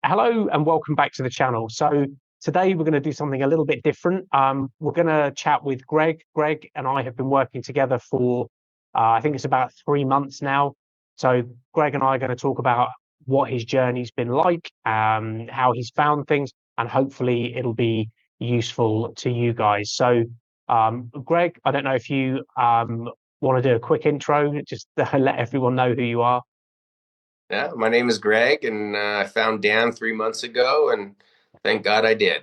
Hello and welcome back to the channel. So today we're going to do something a little bit different. We're going to chat with Greg. Greg and I have been working together for, I think it's about 3 months now. So Greg and I are going to talk about what his journey's been like, how he's found things, and hopefully it'll be useful to you guys. So Greg, I don't know if you want to do a quick intro, just to let everyone know who you are. Yeah, my name is Greg, and I found Dan 3 months ago, and thank God I did.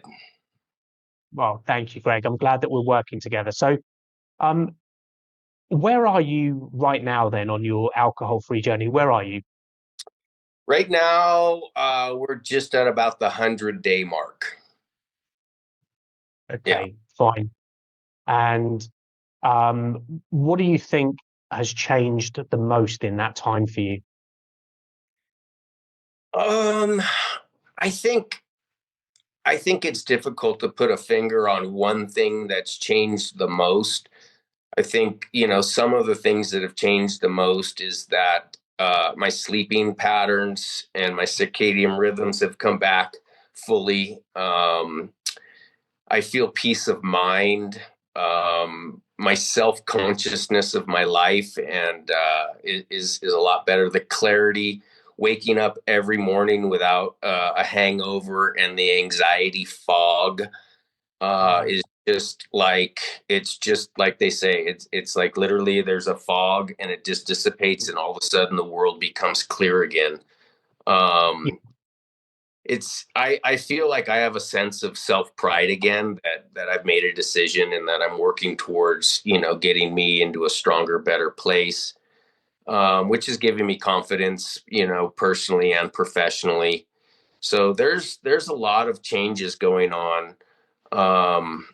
Well, thank you, Greg. I'm glad that we're working together. So, um, where are you right now then on your alcohol-free journey? Where are you? Right now, we're just at about the 100-day mark. Yeah. Okay, fine. And what do you think has changed the most in that time for you? Um, I think I think it's difficult to put a finger on one thing that's changed the most. I think, some of the things that have changed the most is that my sleeping patterns and my circadian rhythms have come back fully. I feel peace of mind, my self consciousness of my life, and is a lot better. The clarity, waking up every morning without a hangover and the anxiety fog is just like they say. It's like literally there's a fog and it just dissipates, and all of a sudden the world becomes clear again. Yeah, Um, I feel like I have a sense of self pride again, that I've made a decision and that I'm working towards, getting me into a stronger, better place, which is giving me confidence, personally and professionally. So there's a lot of changes going on. Um,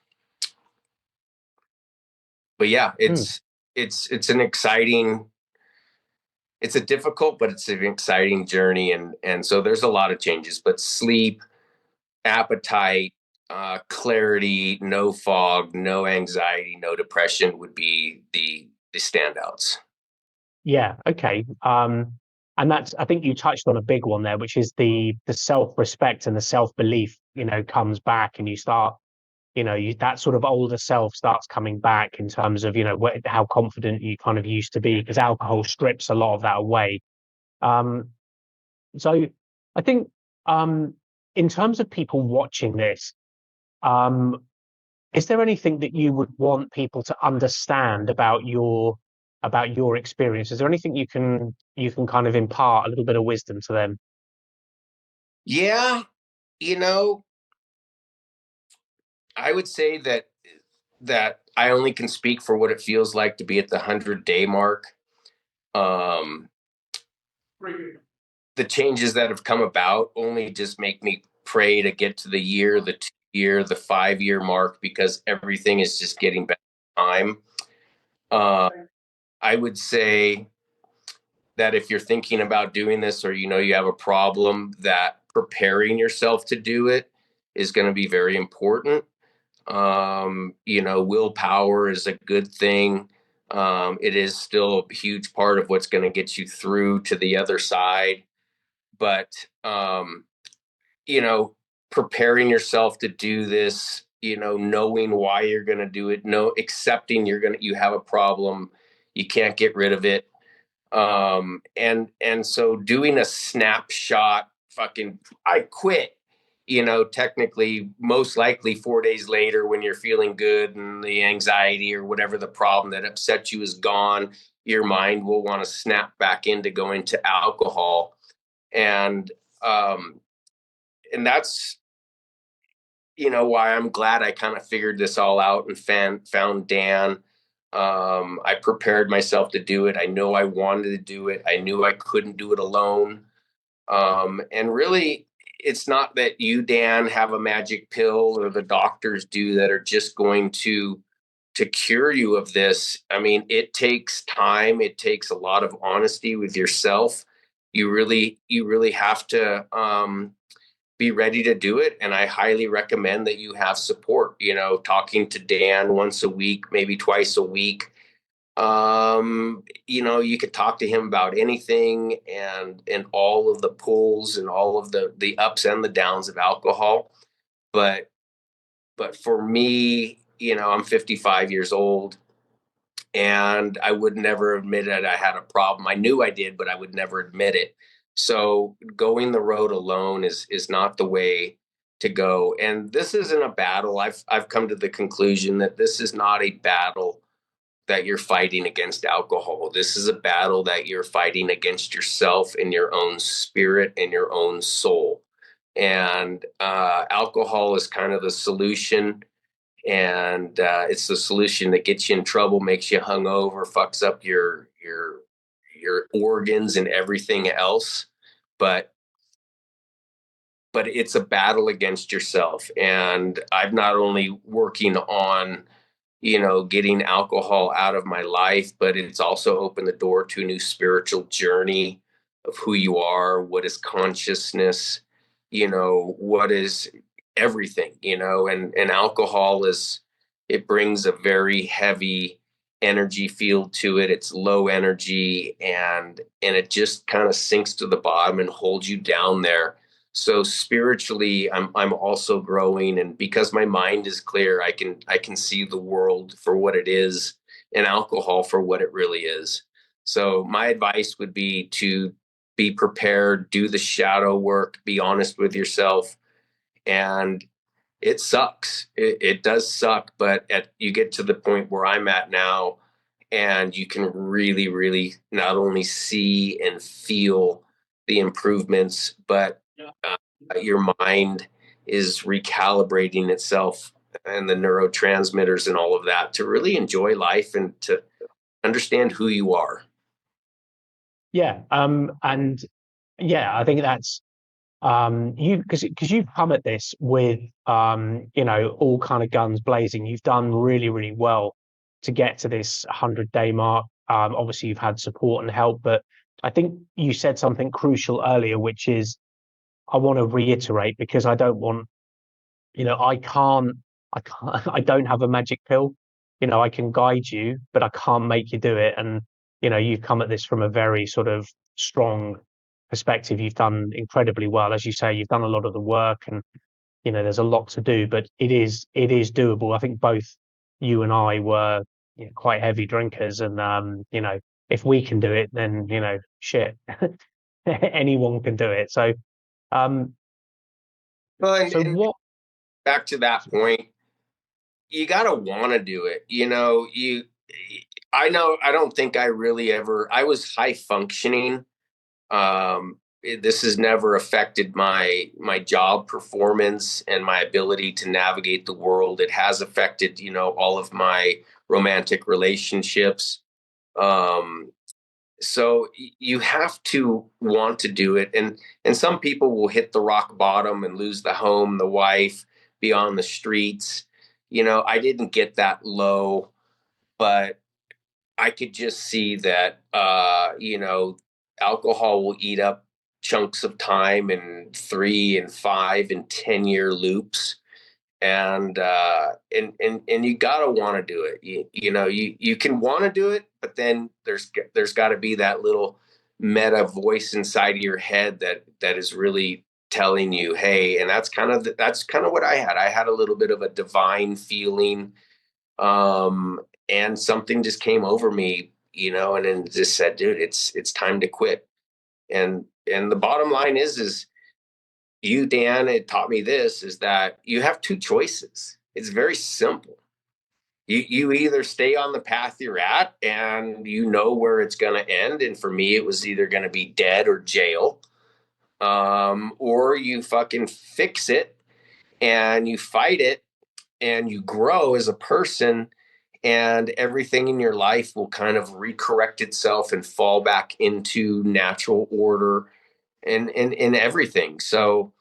but yeah, mm, it's an exciting, it's a difficult, but it's an exciting journey, and so there's a lot of changes. But sleep, appetite, clarity, no fog, no anxiety, no depression would be the standouts. yeah, okay. And that's I think you touched on a big one there, which is the self-respect and the self-belief, comes back and you start that sort of older self starts coming back in terms of how confident you kind of used to be, because alcohol strips a lot of that away. Um so I think, in terms of people watching this, um is there anything that you would want people to understand about your experience? Is there anything you can kind of impart a little bit of wisdom to them? Yeah, you know, I would say that I only can speak for what it feels like to be at the 100-day mark. Um, the changes that have come about only just make me pray to get to the year, the 2 year, the 5 year mark, because everything is just getting better time. Uh, I would say that if you're thinking about doing this, or you have a problem, that preparing yourself to do it is going to be very important. Willpower is a good thing. It is still a huge part of what's going to get you through to the other side. But you know, preparing yourself to do this, knowing why you're going to do it, accepting you have a problem, you can't get rid of it. And so doing a snapshot, fucking, I quit, technically, most likely 4 days later, when you're feeling good and the anxiety or whatever the problem that upset you is gone, your mind will want to snap back into going to alcohol. And um and that's why I'm glad I kind of figured this all out and found Dan. I prepared myself to do it. I know I wanted to do it. I knew I couldn't do it alone. And really, it's not that you, Dan, have a magic pill, or the doctors do, that are just going to cure you of this. I mean, it takes time. It takes a lot of honesty with yourself. You really have to be ready to do it. And I highly recommend that you have support, talking to Dan once a week, maybe twice a week. You could talk to him about anything, and all of the pulls and all of the ups and the downs of alcohol. But for me, I'm 55 years old, and I would never admit that I had a problem. I knew I did, but I would never admit it. So going the road alone is not the way to go. And this isn't a battle. I've come to the conclusion that this is not a battle that you're fighting against alcohol. This is a battle that you're fighting against yourself and your own spirit and your own soul. And alcohol is kind of the solution, and it's the solution that gets you in trouble, makes you hungover, fucks up your organs and everything else. But it's a battle against yourself. And I'm not only working on getting alcohol out of my life, but it's also opened the door to a new spiritual journey of who you are, what is consciousness, what is everything, and alcohol it brings a very heavy energy field to it. It's low energy, and it just kind of sinks to the bottom and holds you down there. So spiritually, I'm also growing, and because my mind is clear, I can see the world for what it is, and alcohol for what it really is. So my advice would be to be prepared, do the shadow work, be honest with yourself. And it sucks. It does suck, but you get to the point where I'm at now, and you can really, really not only see and feel the improvements, but your mind is recalibrating itself, and the neurotransmitters and all of that, to really enjoy life and to understand who you are. Yeah. And yeah, I think that's you, because you've come at this with all kind of guns blazing. You've done really, really well to get to this 100-day mark. Obviously you've had support and help, but I think you said something crucial earlier, which is I want to reiterate, because I don't want, I don't have a magic pill. I can guide you, but I can't make you do it. And you've come at this from a very sort of strong perspective. You've done incredibly well. As you say, you've done a lot of the work, and there's a lot to do, but it is doable. I think both you and I were quite heavy drinkers, and if we can do it, then shit, anyone can do it. So um Well, so and what back to that point, you got to want to do it. I know, I don't think I really ever, I was high functioning. This has never affected my job performance and my ability to navigate the world. It has affected, all of my romantic relationships. Um, so you have to want to do it, and some people will hit the rock bottom and lose the home, the wife, be on the streets. I didn't get that low, but I could just see that alcohol will eat up chunks of time in 3 and 5 and 10 year loops. And you gotta want to do it. You can want to do it, but then there's got to be that little meta voice inside of your head that is really telling you, hey. And that's kind of what I had. I had a little bit of a divine feeling, and something just came over me, and then just said, dude, it's time to quit. And the bottom line is you, Dan, it taught me this, is that you have two choices. It's very simple. You either stay on the path you're at, and you know where it's going to end. And for me, it was either going to be dead or jail. Or you fucking fix it, and you fight it, and you grow as a person, and everything in your life will kind of recorrect itself and fall back into natural order, and everything. So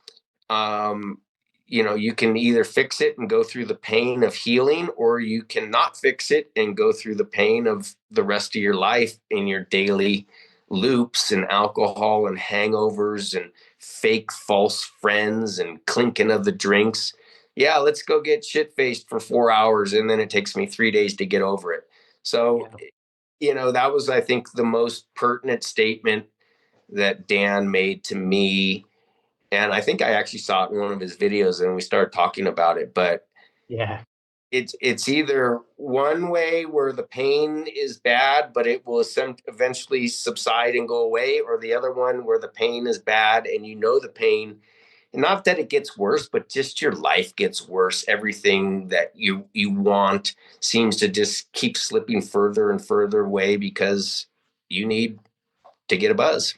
um, you can either fix it and go through the pain of healing, or you cannot fix it and go through the pain of the rest of your life in your daily loops and alcohol and hangovers and fake false friends and clinking of the drinks. Yeah, let's go get shit faced for 4 hours, and then it takes me 3 days to get over it. So Yeah. that was, I think, the most pertinent statement that Dan made to me. And I think I actually saw it in one of his videos and we started talking about it. But Yeah. it's either one way where the pain is bad, but it will eventually subside and go away, or the other one where the pain is bad and the pain. And not that it gets worse, but just your life gets worse. Everything that you want seems to just keep slipping further and further away because you need to get a buzz.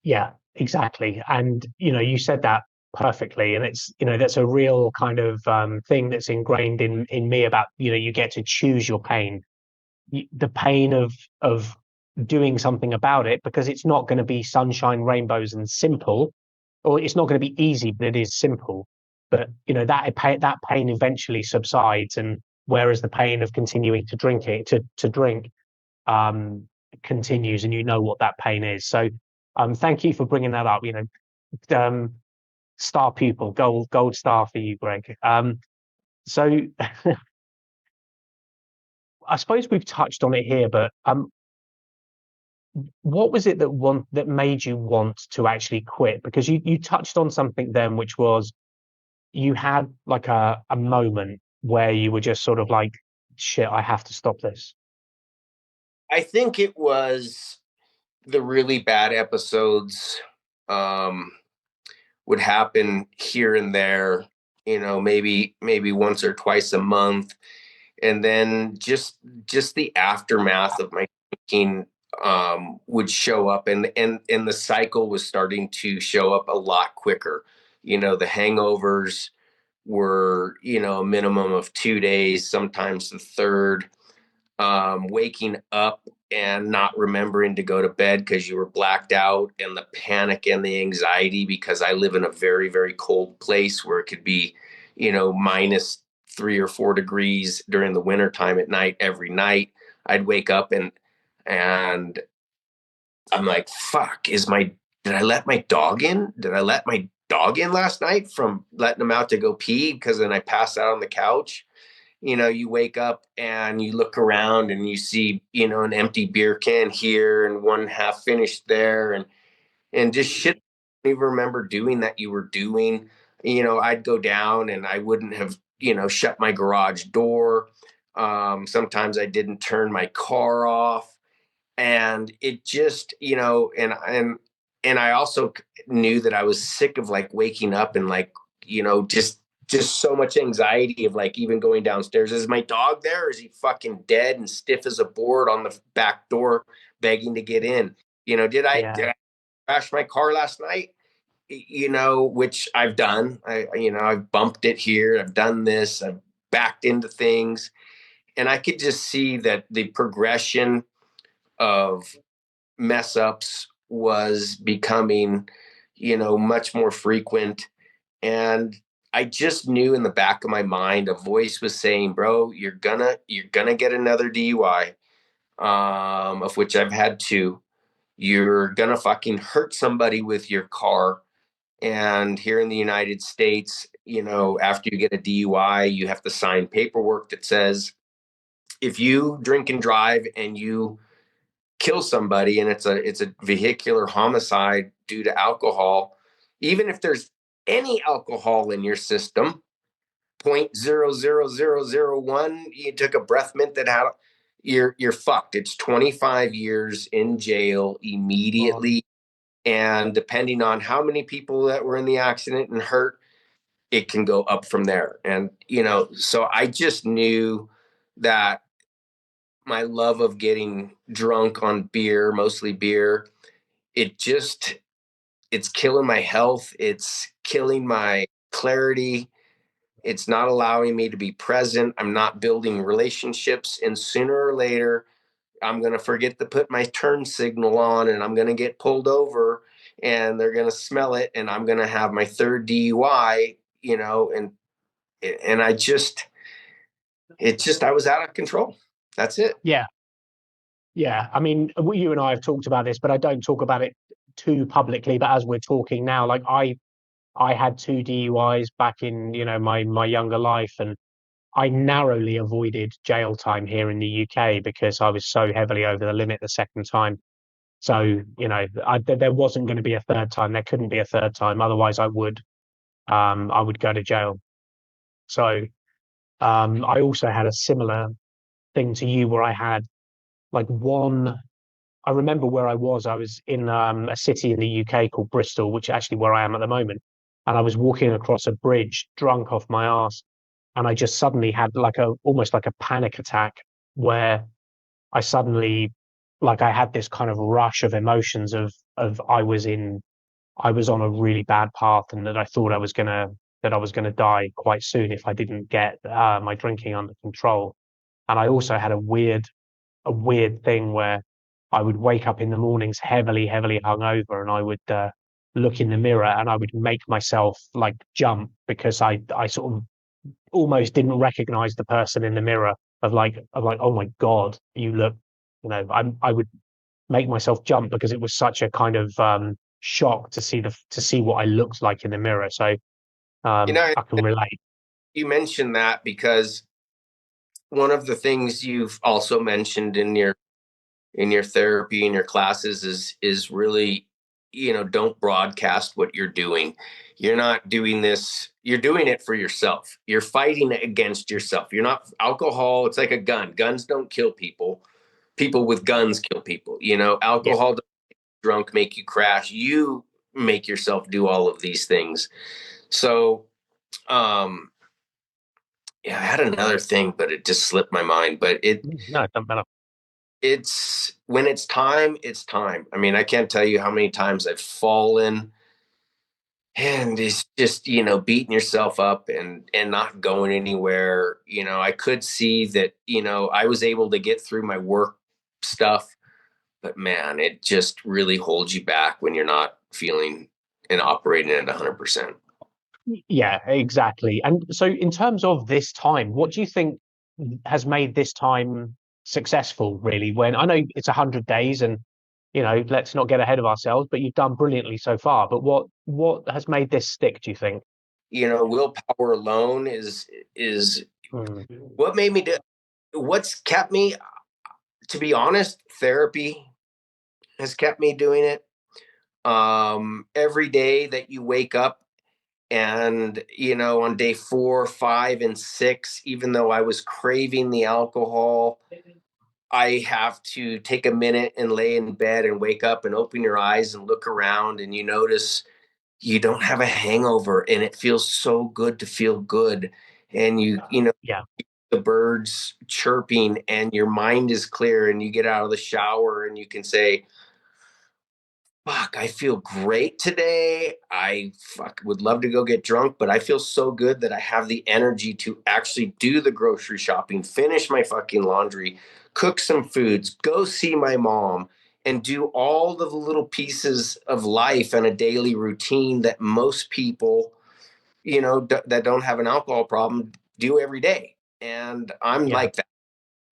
Yeah, exactly. And you said that perfectly. And it's that's a real kind of thing that's ingrained in me about you get to choose your pain. The pain of doing something about it, because it's not going to be sunshine, rainbows, and simple, or it's not going to be easy, but it is simple. But that pain eventually subsides, and whereas the pain of continuing to drink it to drink um, continues, and you know what that pain is. So thank you for bringing that up. Um, star pupil, gold star for you, Greg. So I suppose we've touched on it here, but what was it that made you want to actually quit? Because you touched on something then, which was you had like a moment where you were just sort of like, shit, I have to stop this. I think it was the really bad episodes um, would happen here and there, maybe once or twice a month. And then just the aftermath of my drinking would show up, and the cycle was starting to show up a lot quicker. The hangovers were a minimum of 2 days, sometimes the third. Waking up and not remembering to go to bed because you were blacked out, and the panic and the anxiety, because I live in a very, very cold place where it could be, minus 3 or 4 degrees during the winter time at night every night. I'd wake up and I'm like, fuck, did I let my dog in? Did I let my dog in last night from letting him out to go pee? Because then I passed out on the couch. You wake up and you look around and you see, an empty beer can here and one half finished there, and just shit you remember doing that you were doing. I'd go down and I wouldn't have, shut my garage door. Sometimes I didn't turn my car off, and it just, and I also knew that I was sick of like waking up and like, just so much anxiety of like even going downstairs. Is my dog there? Or is he fucking dead and stiff as a board on the back door begging to get in? Did Yeah, I crash my car last night? Which I've done. I've bumped it here. I've done this. I've backed into things, and I could just see that the progression of mess ups was becoming, much more frequent. And I just knew in the back of my mind, a voice was saying, bro, you're gonna get another DUI, of which I've had two. You're gonna fucking hurt somebody with your car. And here in the United States, after you get a DUI, you have to sign paperwork that says if you drink and drive and you kill somebody and it's a vehicular homicide due to alcohol, even if there's any alcohol in your system, 0.00001, you took a breath mint that had, you're fucked. It's 25 years in jail well, immediately, and depending on how many people that were in the accident and hurt, it can go up from there. And so I just knew that my love of getting drunk on beer, mostly beer, it just it's killing my health. It's killing my clarity. It's not allowing me to be present. I'm not building relationships. And sooner or later, I'm going to forget to put my turn signal on, and I'm going to get pulled over, and they're going to smell it, and I'm going to have my third DUI, and I was out of control. That's it. yeah, yeah. I mean, you and I have talked about this, but I don't talk about it too publicly. But as we're talking now, like I had two DUIs back in my younger life, and I narrowly avoided jail time here in the UK because I was so heavily over the limit the second time. So, there wasn't going to be a third time. There couldn't be a third time. Otherwise, I would go to jail. So, I also had a similar thing to you where I had like one. I remember where I was. I was in a city in the UK called Bristol, which is actually where I am at the moment. And I was walking across a bridge, drunk off my ass, and I just suddenly had like a almost like a panic attack where I suddenly like I had this kind of rush of emotions of I was on a really bad path and that I thought I was gonna die quite soon if I didn't get my drinking under control. And I also had a weird thing where I would wake up in the mornings heavily hungover, and I would look in the mirror and I would make myself like jump because I sort of almost didn't recognize the person in the mirror of like oh my God, you look, I would make myself jump because it was such a kind of shock to see what I looked like in the mirror. So You know, I can relate. you mentioned that because one of the things you've also mentioned in your therapy in your classes is really, don't broadcast what you're doing. You're not doing this, you're doing it for yourself. You're fighting against yourself. You're not Alcohol, it's like a gun. Guns don't kill people. People with guns kill people. Yeah, Alcohol doesn't make you drunk, make you crash. You make yourself do all of these things. So um yeah, I had another thing, but it just slipped my mind. But no, it doesn't matter. it's when it's time, it's time. I mean, I can't tell you how many times I've fallen and it's just, beating yourself up and not going anywhere. I could see that, I was able to get through my work stuff, but man, it just really holds you back when you're not feeling and operating at 100%. Yeah, exactly. And so, in terms of this time, what do you think has made this time successful, really? When I know it's 100 days, and let's not get ahead of ourselves, but you've done brilliantly so far. But what has made this stick, do you think? Willpower alone is Mm. what made me do what's kept me, to be honest, therapy has kept me doing it. Every day that you wake up and, on day 4, 5, and 6, even though I was craving the alcohol, I have to take a minute and lay in bed and wake up and open your eyes and look around and you notice you don't have a hangover and it feels so good to feel good. And Yeah, the birds chirping and your mind is clear and you get out of the shower and you can say, fuck, I feel great today. I would love to go get drunk, but I feel so good that I have the energy to actually do the grocery shopping, finish my fucking laundry, cook some foods, go see my mom, and do all of the little pieces of life and a daily routine that most people, that don't have an alcohol problem do every day. And I'm yeah, like that,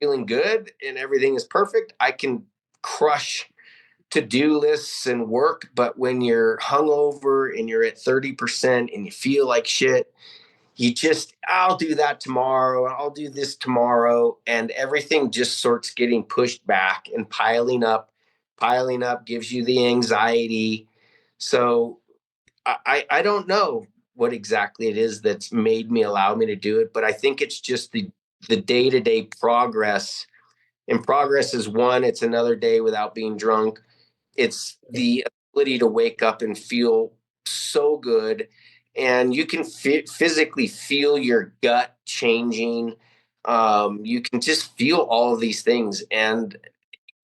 feeling good and everything is perfect. I can crush to-do lists and work, but when you're hungover and you're at 30% and you feel like shit, I'll do that tomorrow, I'll do this tomorrow, and everything just starts getting pushed back and piling up gives you the anxiety. So I don't know what exactly it is that's made me allow me to do it, but I think it's just the day-to-day progress. And progress is one, it's another day without being drunk. It's the ability to wake up and feel so good. And you can physically feel your gut changing. You can just feel all of these things. And,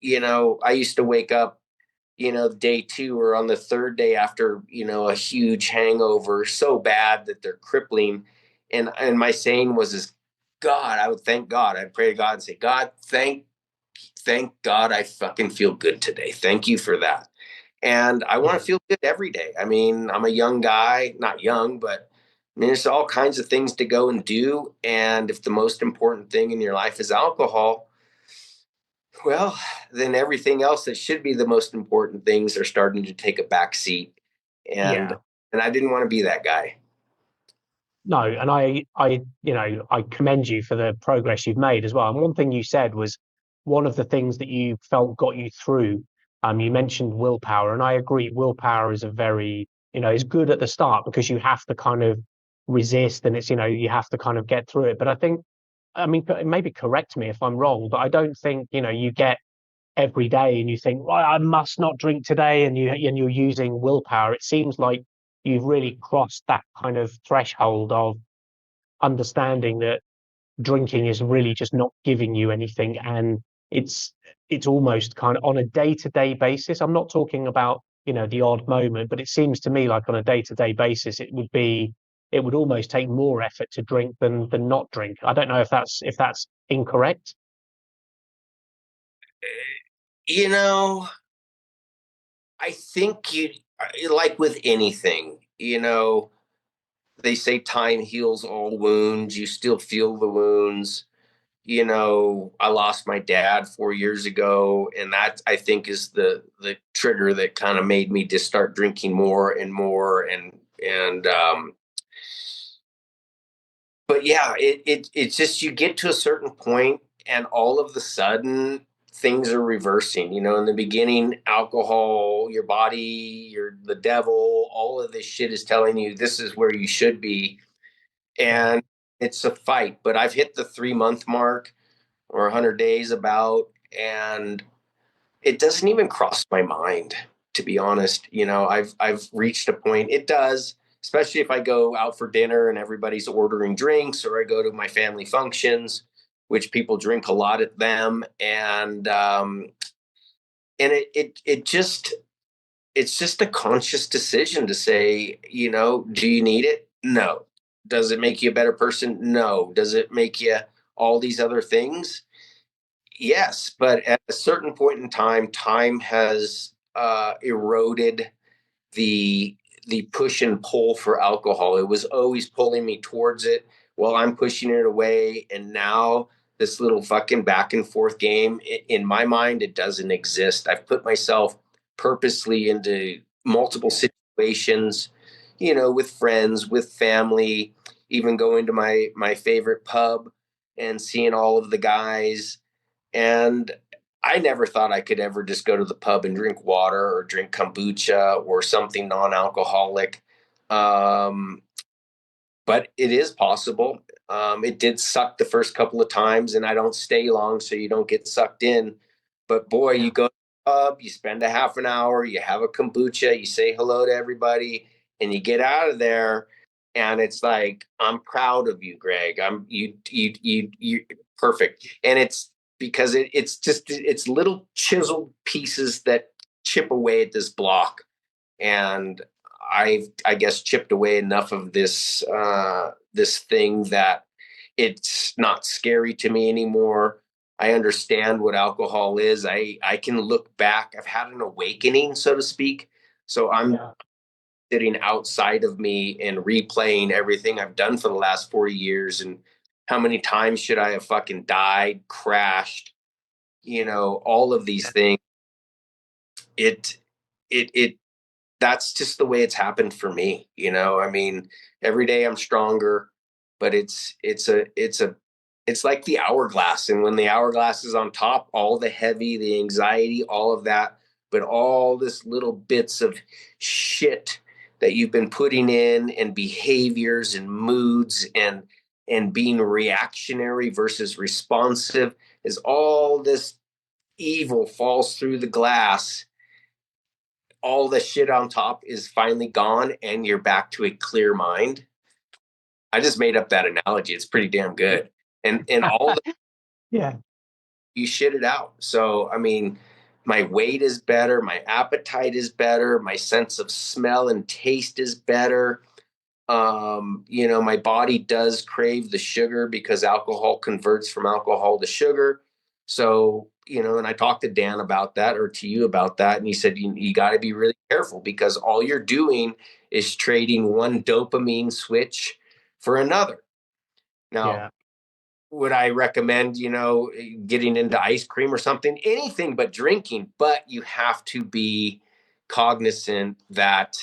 I used to wake up, day 2 or on the third day after, a huge hangover so bad that they're crippling. And my saying was, God, I would thank God. I'd pray to God and say, God, thank God I fucking feel good today. Thank you for that. And I want yeah, to feel good every day. I mean, I'm a young guy, not young, but I mean, there's all kinds of things to go and do. And if the most important thing in your life is alcohol, well, then everything else that should be the most important things are starting to take a back seat. And yeah. and I didn't want to be that guy. No, and I commend you for the progress you've made as well. And one thing you said was one of the things that you felt got you through. You mentioned willpower, and I agree. Willpower is a very, is good at the start because you have to kind of resist, and you have to kind of get through it. But I think, I mean, maybe correct me if I'm wrong, but I don't think, you get every day and you think, well, I must not drink today, and you're using willpower. It seems like you've really crossed that kind of threshold of understanding that drinking is really just not giving you anything, and it's it's almost kind of on a day-to-day basis. I'm not talking about the odd moment, but it seems to me like on a day-to-day basis it would almost take more effort to drink than not drink. I don't know if that's incorrect. You know, I think like with anything, they say time heals all wounds. You still feel the wounds. I lost my dad 4 years ago, and that I think is the trigger that kind of made me just start drinking more and more. And but yeah, it's just you get to a certain point, and all of the sudden things are reversing. In the beginning, alcohol, your body, you're the devil, all of this shit is telling you this is where you should be, and it's a fight. But I've hit the 3 month mark or 100 days about, and it doesn't even cross my mind, to be honest. I've reached a point. It does, especially if I go out for dinner and everybody's ordering drinks, or I go to my family functions, which people drink a lot at them. And it just it's just a conscious decision to say, do you need it? No. Does it make you a better person? No. Does it make you all these other things? Yes, but at a certain point in time, time has eroded the the push and pull for alcohol. It was always pulling me towards it while I'm pushing it away, and now this little fucking back and forth game, in my mind, it doesn't exist. I've put myself purposely into multiple situations, with friends, with family, even going to my favorite pub and seeing all of the guys, and I never thought I could ever just go to the pub and drink water or drink kombucha or something non-alcoholic. Um, but it is possible. It did suck the first couple of times, and I don't stay long, so you don't get sucked in. But boy, you go to the pub, you spend a half an hour, you have a kombucha, you say hello to everybody, and you get out of there, and it's like, I'm proud of you, Greg. You perfect. And it's because it's little chiseled pieces that chip away at this block, and I guess chipped away enough of this thing that it's not scary to me anymore. I understand what alcohol is. I can look back. I've had an awakening, so to speak. So I'm sitting outside of me and replaying everything I've done for the last 40 years, and how many times should I have fucking died, crashed, all of these things. It it that's just the way it's happened for me. I mean, every day I'm stronger, but it's like the hourglass, and when the hourglass is on top, all the heavy, the anxiety, all of that, but all this little bits of shit that you've been putting in, and behaviors and moods, and being reactionary versus responsive, is all this evil falls through the glass. All the shit on top is finally gone, and you're back to a clear mind. I just made up that analogy. It's pretty damn good. And all the Yeah. you shit it out. So I mean, my weight is better, my appetite is better, my sense of smell and taste is better. My body does crave the sugar because alcohol converts from alcohol to sugar. So, and I talked to Dan about that, or to you about that, and he said you got to be really careful, because all you're doing is trading one dopamine switch for another. Now, Yeah. would I recommend, getting into ice cream or something? Anything but drinking, but you have to be cognizant that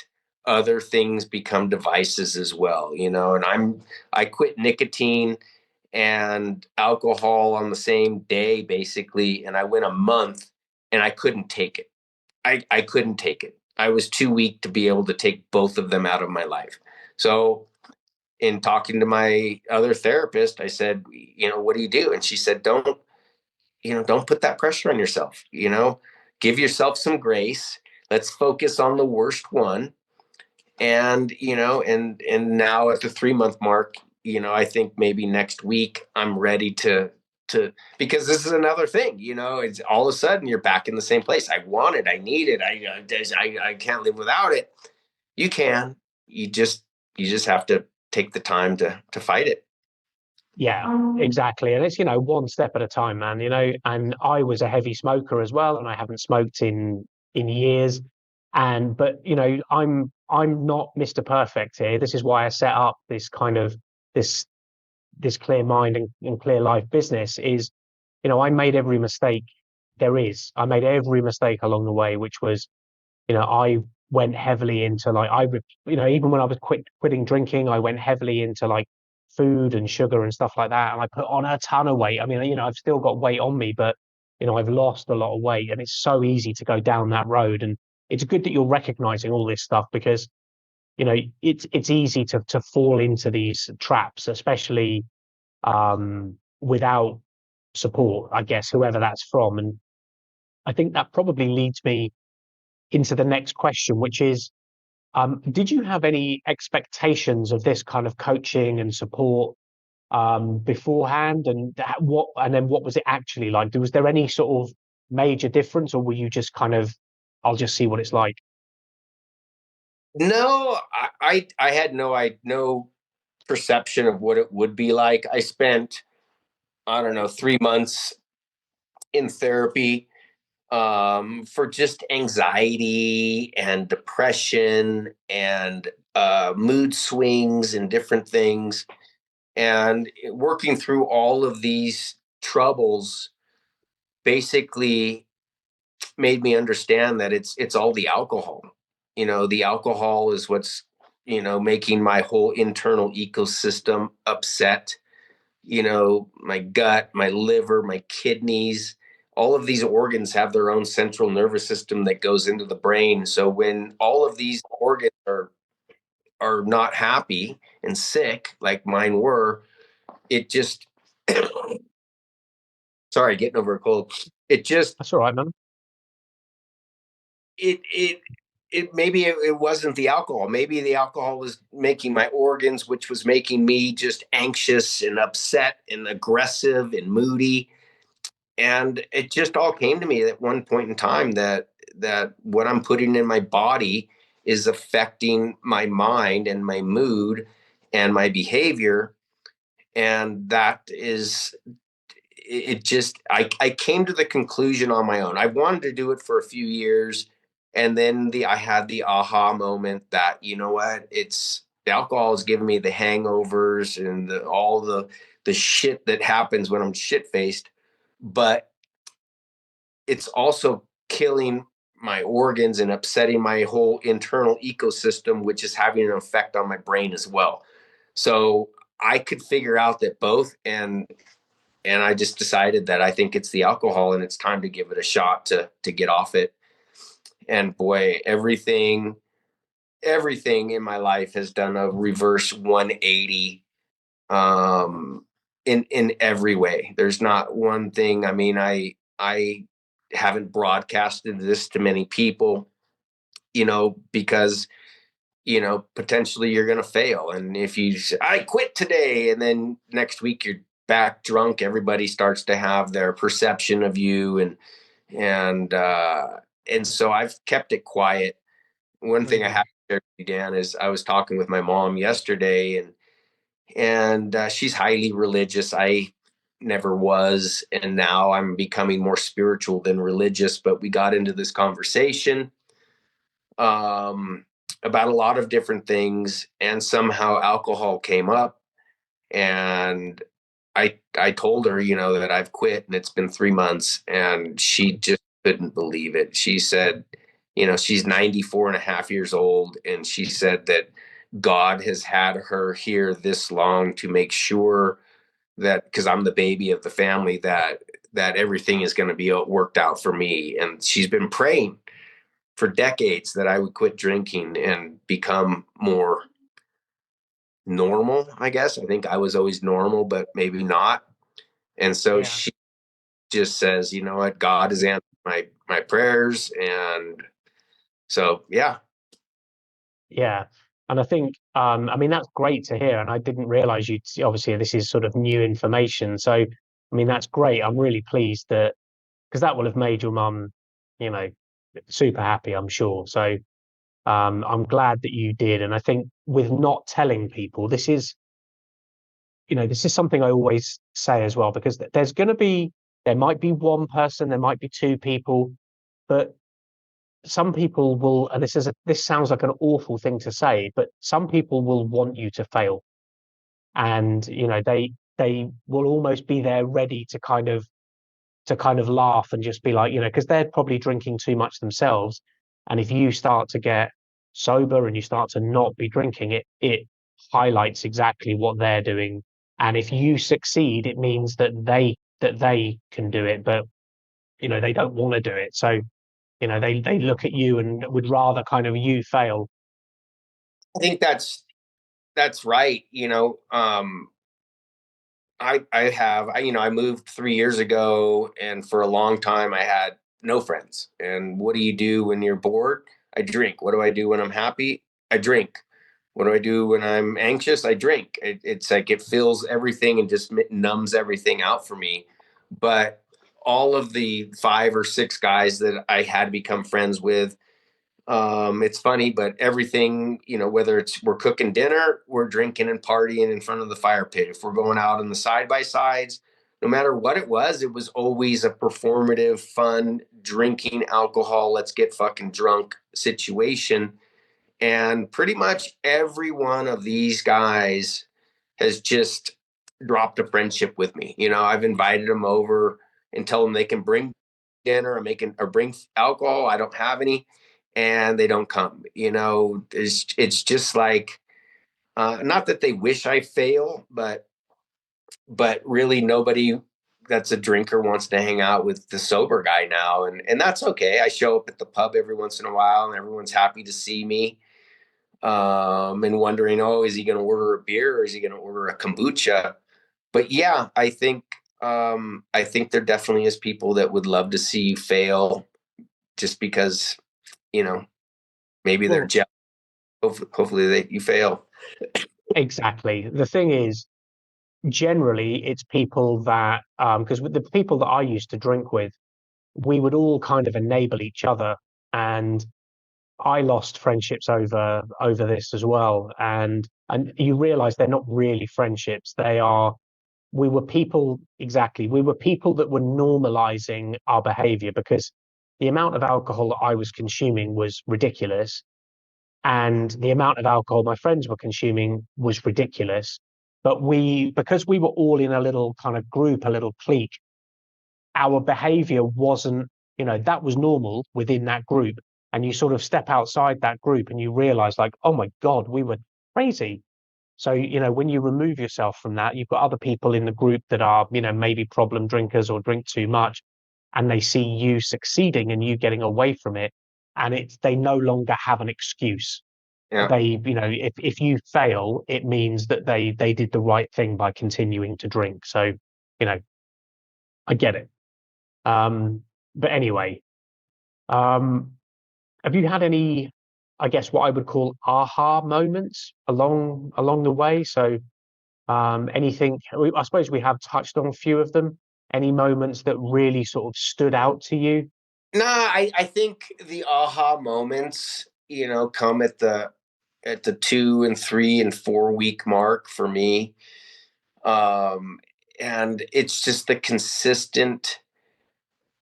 other things become devices as well, and I quit nicotine and alcohol on the same day, basically. And I went a month and I couldn't take it. I couldn't take it. I was too weak to be able to take both of them out of my life. So in talking to my other therapist, I said, what do you do? And she said, don't put that pressure on yourself, give yourself some grace. Let's focus on the worst one. And, and now at the 3 month mark, I think maybe next week I'm ready to, because this is another thing, it's all of a sudden you're back in the same place. I want it. I need it. I can't live without it. You can, you just have to take the time to fight it. Yeah, exactly. And it's, one step at a time, man, and I was a heavy smoker as well, and I haven't smoked in years. But I'm not Mr. Perfect here. This is why I set up this kind of this this clear mind and clear life business is, I made every mistake there is. I made every mistake along the way, which was, I went heavily into like even when I was quitting drinking, I went heavily into like food and sugar and stuff like that, and I put on a ton of weight. I mean, I've still got weight on me, but I've lost a lot of weight, and it's so easy to go down that road. And it's good that you're recognizing all this stuff because it's easy to fall into these traps, especially without support, I guess, whoever that's from. And I think that probably leads me into the next question, which is, did you have any expectations of this kind of coaching and support beforehand, and then what was it actually like? Was there any sort of major difference, or were you just kind of, I'll just see what it's like? No, I had no perception of what it would be like. I spent, I don't know, 3 months in therapy for just anxiety and depression and mood swings and different things. And working through all of these troubles basically made me understand that it's all the alcohol. The alcohol is what's, making my whole internal ecosystem upset. My gut, my liver, my kidneys, all of these organs have their own central nervous system that goes into the brain. So when all of these organs are not happy and sick, like mine were, it just sorry, getting over a cold. It just That's all right, man. it maybe it wasn't the alcohol. Maybe the alcohol was making my organs, which was making me just anxious and upset and aggressive and moody. And it just all came to me at one point in time that what I'm putting in my body is affecting my mind and my mood and my behavior. And that is it just I came to the conclusion on my own. I wanted to do it for a few years, and then I had the aha moment that, what, it's the alcohol is giving me the hangovers and all the shit that happens when I'm shit faced, but it's also killing my organs and upsetting my whole internal ecosystem, which is having an effect on my brain as well. So I could figure out that both, and I just decided that I think it's the alcohol and it's time to give it a shot to get off it. And boy, everything in my life has done a reverse 180 in every way. There's not one thing. I mean, I haven't broadcasted this to many people, because potentially you're going to fail. And if you say, I quit today, and then next week you're back drunk, everybody starts to have their perception of you. And so I've kept it quiet. One thing I have to share with you, Dan, is I was talking with my mom yesterday, and she's highly religious. I never was. And now I'm becoming more spiritual than religious, but we got into this conversation about a lot of different things, and somehow alcohol came up, and I told her, that I've quit and it's been 3 months, and she just couldn't believe it. She said, she's 94 and a half years old. And she said that God has had her here this long to make sure that, because I'm the baby of the family, that everything is going to be worked out for me. And she's been praying for decades that I would quit drinking and become more normal, I guess. I think I was always normal, but maybe not. And so Yeah. she just says, you know what, God has answered my prayers. And so, yeah. Yeah. And I think, I mean, that's great to hear. And I didn't realize obviously, this is sort of new information. So, I mean, that's great. I'm really pleased that, because that will have made your mum, you know, super happy, I'm sure. So, I'm glad that you did. And I think with not telling people, this is something I always say as well, because there might be one person, there might be two people, but some people will, and this sounds like an awful thing to say, but some people will want you to fail, and they will almost be there ready to kind of laugh and just be like, because they're probably drinking too much themselves, and if you start to get sober and you start to not be drinking, it highlights exactly what they're doing, and if you succeed, it means that they can do it, but they don't want to do it, so they look at you and would rather kind of you fail. I think that's right. I moved 3 years ago, and for a long time I had no friends. And what do you do when you're bored? I drink. What do I do when I'm happy? I drink. What do I do when I'm anxious? I drink. It's like it fills everything and just numbs everything out for me. But all of the 5 or 6 guys that I had become friends with, it's funny, but everything, whether it's we're cooking dinner, we're drinking and partying in front of the fire pit. If we're going out on the side by sides, no matter what it was always a performative, fun, drinking alcohol, let's get fucking drunk situation. And pretty much every one of these guys has just dropped a friendship with me. I've invited them over and tell them they can bring dinner or bring alcohol. I don't have any, and they don't come. It's just like, not that they wish I fail, but really nobody that's a drinker wants to hang out with the sober guy now, and that's okay. I show up at the pub every once in a while, and everyone's happy to see me, and wondering, oh, is he going to order a beer or is he going to order a kombucha? But yeah, I think there definitely is people that would love to see you fail, just because you know maybe they're Well, jealous. Hopefully you fail. exactly. The thing is, generally, it's people that, because with the people that I used to drink with, we would all kind of enable each other, and I lost friendships over this as well. And you realize they're not really friendships. We were people that were normalizing our behavior, because the amount of alcohol that I was consuming was ridiculous, and the amount of alcohol my friends were consuming was ridiculous. But because we were all in a little kind of group, a little clique, our behavior wasn't, that was normal within that group. And you sort of step outside that group and you realize, like, oh my God, we were crazy. So, when you remove yourself from that, you've got other people in the group that are, maybe problem drinkers or drink too much, and they see you succeeding and you getting away from it. And they no longer have an excuse. Yeah. If you fail, it means that they did the right thing by continuing to drink. So, you know, I get it. But anyway, um, have you had any, I guess, what I would call aha moments along the way? So, anything, I suppose we have touched on a few of them. Any moments that really sort of stood out to you? Nah, I think the aha moments, come at the 2 and 3 and 4 week mark for me. Um, and it's just the consistent,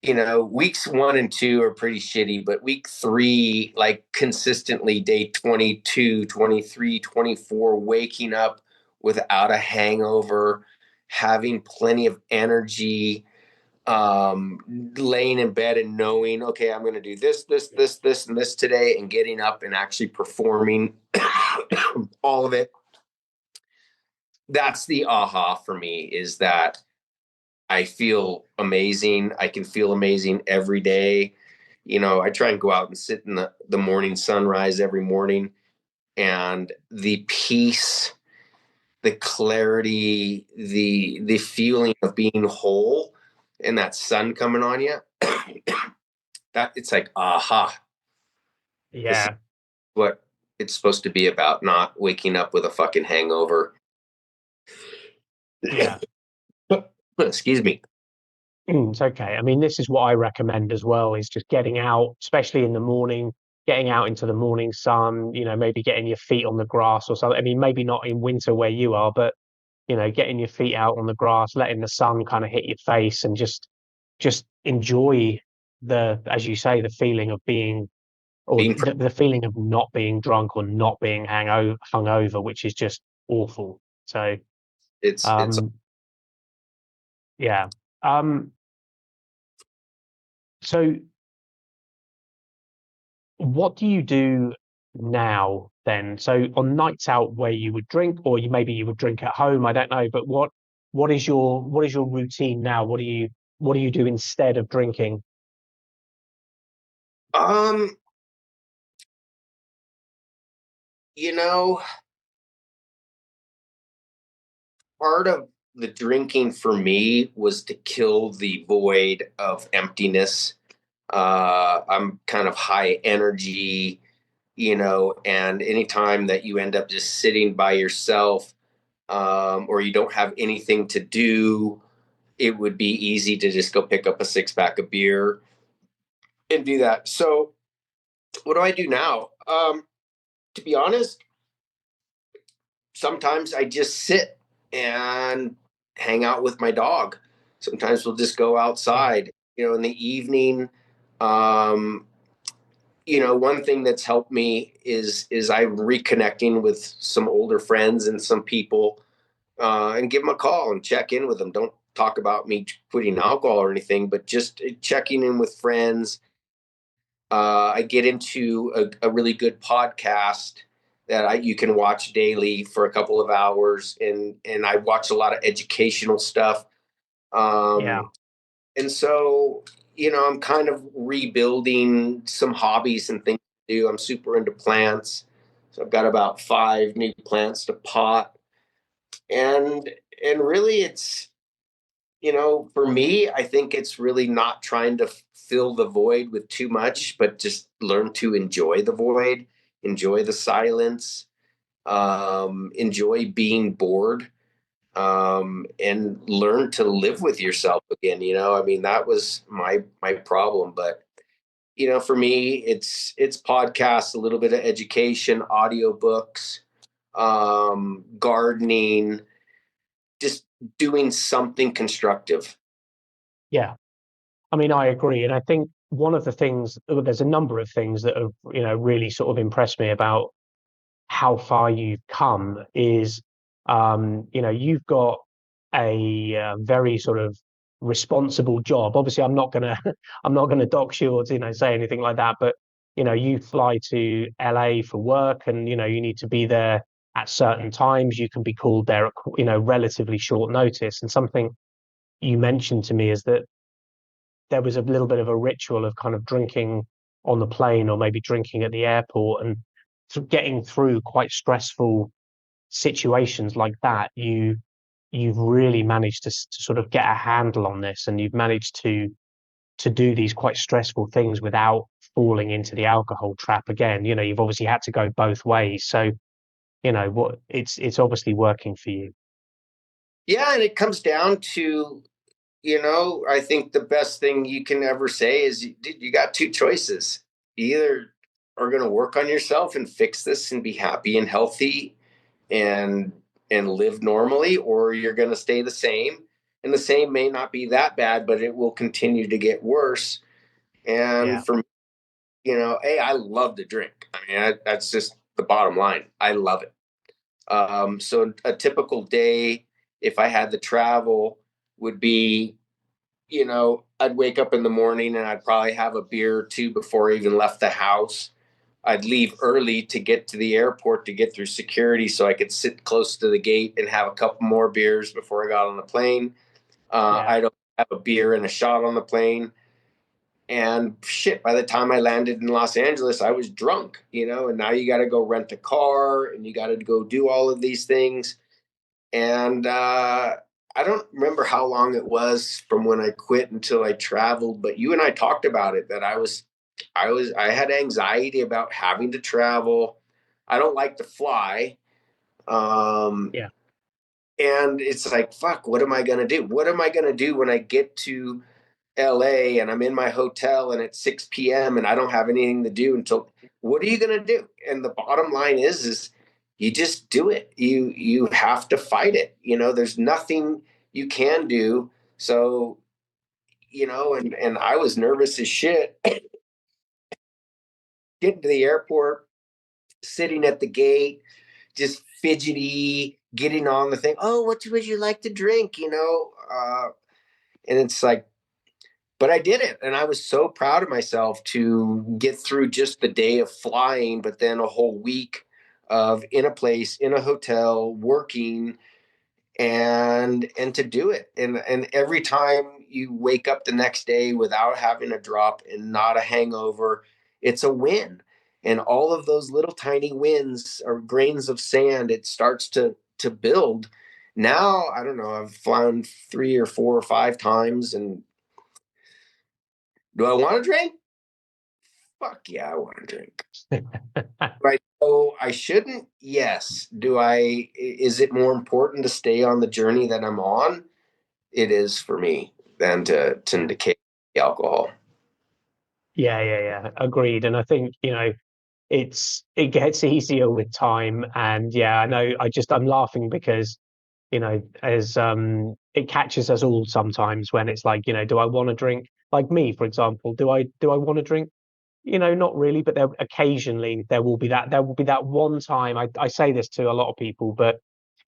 weeks 1 and 2 are pretty shitty, but week 3, like consistently day 22, 23, 24, waking up without a hangover, having plenty of energy, laying in bed and knowing, okay, I'm going to do this, and this today, and getting up and actually performing all of it. That's the aha for me, is that I feel amazing. I can feel amazing every day. I try and go out and sit in the morning sunrise every morning, and the peace, the clarity, the feeling of being whole, and that sun coming on you, that it's like, aha, this is Yeah. what it's supposed to be about, not waking up with a fucking hangover. Yeah. Excuse me. It's okay. I mean, this is what I recommend as well, is just getting out, especially in the morning, getting out into the morning sun, maybe getting your feet on the grass or something. I mean, maybe not in winter where you are, but getting your feet out on the grass, letting the sun kind of hit your face, and just enjoy as you say, the feeling of being, or Being the feeling of not being drunk or not being hungover, which is just awful. So, it's um, yeah. Um, so what do you do now then? So on nights out where you would drink, or maybe you would drink at home, I don't know, but what is your routine now? What do you do instead of drinking? um you know part of the drinking for me was to kill the void of emptiness. I'm kind of high energy, and anytime that you end up just sitting by yourself, or you don't have anything to do, it would be easy to just go pick up a six pack of beer and do that. So, what do I do now? To be honest, sometimes I just sit and hang out with my dog. Sometimes we'll just go Yeah, outside, in the evening. Um, one thing that's helped me is I'm reconnecting with some older friends and some people, and give them a call and check in with them. Don't talk about me quitting alcohol or anything, but just checking in with friends. I get into a really good podcast that you can watch daily for a couple of hours, and I watch a lot of educational stuff. yeah, And so, I'm kind of rebuilding some hobbies and things to do. I'm super into plants, so I've got about 5 new plants to pot, and really, it's for me, I think it's really not trying to fill the void with too much, but just learn to enjoy the void, enjoy the silence, enjoy being bored, and learn to live with yourself again. I mean, that was my problem, but for me, it's podcasts, a little bit of education, audiobooks, gardening, just doing something constructive. yeah. I mean, I agree, and I think one of the things, well, there's a number of things that have really sort of impressed me about how far you've come is, you've got a very sort of responsible job. Obviously, I'm not gonna I'm not gonna dox you or say anything like that, but you fly to LA for work, and you need to be there at certain times. You can be called there at relatively short notice. And something you mentioned to me is that there was a little bit of a ritual of kind of drinking on the plane, or maybe drinking at the airport, and getting through quite stressful situations like that. You've really managed to sort of get a handle on this, and you've managed to do these quite stressful things without falling into the alcohol trap again. You've obviously had to go both ways, so what it's obviously working for you. Yeah, and it comes down to, I think the best thing you can ever say is, you got two choices. You either are going to work on yourself and fix this and be happy and healthy and live normally, or you're going to stay the same. And the same may not be that bad, but it will continue to get worse. And Yeah, for me, hey, I love to drink. I mean, that's just the bottom line. I love it. So a typical day, if I had to travel, would be I'd wake up in the morning and I'd probably have a beer or two before I even left the house. I'd leave early to get to the airport to get through security so I could sit close to the gate and have a couple more beers before I got on the plane. Yeah. I'd have a beer and a shot on the plane. And shit, by the time I landed in Los Angeles, I was drunk, and now you got to go rent a car and you got to go do all of these things. And I don't remember how long it was from when I quit until I traveled, but you and I talked about it that I had anxiety about having to travel. I don't like to fly. Um, Yeah. and it's like, fuck, what am I going to do? What am I going to do when I get to LA and I'm in my hotel and it's 6 p.m. and I don't have anything to do until, what are you going to do? And the bottom line is you just do it. You have to fight it. There's nothing you can do. So, and I was nervous as shit getting to the airport, sitting at the gate, just fidgety, getting on the thing. Oh, what would you like to drink? And it's like, but I did it. And I was so proud of myself to get through just the day of flying, but then a whole week of in a place, in a hotel, working and to do it. And every time you wake up the next day without having a drop and not a hangover, it's a win. And all of those little tiny wins or grains of sand, it starts to build. Now, I don't know, I've flown 3 or 4 or 5 times, and do I want to drink? Fuck yeah, I want to drink. Right. So I shouldn't? Yes. Is it more important to stay on the journey that I'm on? It is for me than to indicate the alcohol. Yeah, yeah, yeah. Agreed. And I think, it gets easier with time. And yeah, I know I'm laughing because, as it catches us all sometimes when it's like, do I want to drink? Like me, for example, do I want to drink? Not really, but occasionally there will be that one time. I say this to a lot of people, but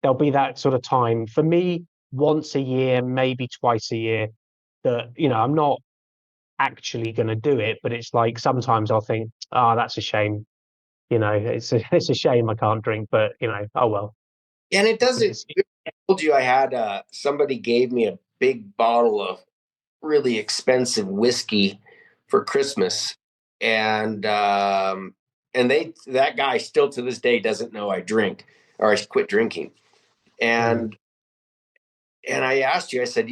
there'll be that sort of time for me once a year, maybe twice a year, that I'm not actually going to do it, but it's like sometimes I'll think, oh, that's a shame. It's a shame I can't drink, but oh well. And it doesn't. It's, I told you I had somebody gave me a big bottle of really expensive whiskey for Christmas, and that guy still to this day doesn't know I drink or I quit drinking. mm, And I asked you, I said,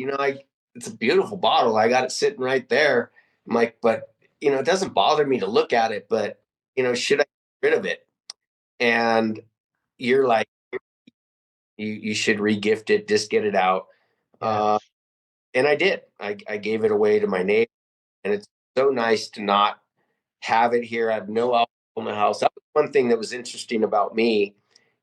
it's a beautiful bottle. I got it sitting right there. I'm like, but it doesn't bother me to look at it, but should I get rid of it? And you're like, you should regift it, just get it out. yeah, Uh, and I did. I gave it away to my neighbor, and it's so nice to not have it here. I have no alcohol in the house. That was one thing that was interesting about me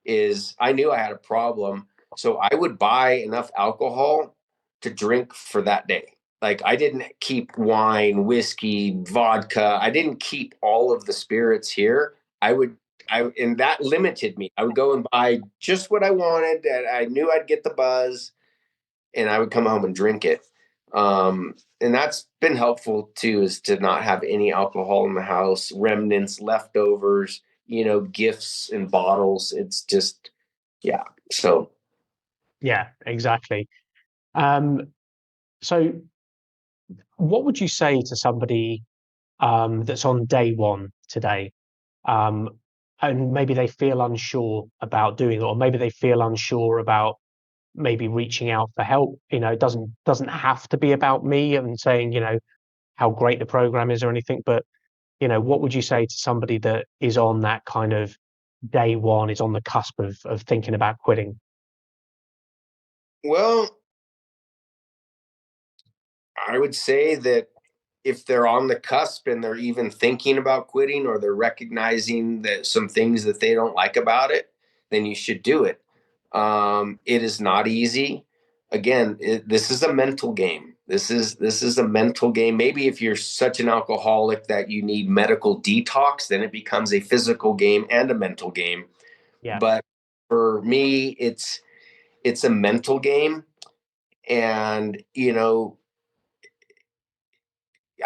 is I knew I had a problem, so I would buy enough alcohol to drink for that day. Like I didn't keep wine, whiskey, vodka. I didn't keep all of the spirits here. And that limited me. I would go and buy just what I wanted, and I knew I'd get the buzz, and I would come home and drink it. And that's been helpful too, is to not have any alcohol in the house, remnants, leftovers, gifts and bottles. It's just, yeah. So, yeah, exactly. Um, so what would you say to somebody that's on day one today, um, and maybe they feel unsure about doing it, or maybe they feel unsure about maybe reaching out for help? It doesn't have to be about me and saying, how great the program is or anything, but what would you say to somebody that is on that kind of day one, is on the cusp of thinking about quitting? well, I would say that if they're on the cusp and they're even thinking about quitting, or they're recognizing that some things that they don't like about it, then you should do it. It is not easy. Again, this is a mental game. This is a mental game. Maybe if you're such an alcoholic that you need medical detox, then it becomes a physical game and a mental game. Yeah, But for me, it's a mental game, and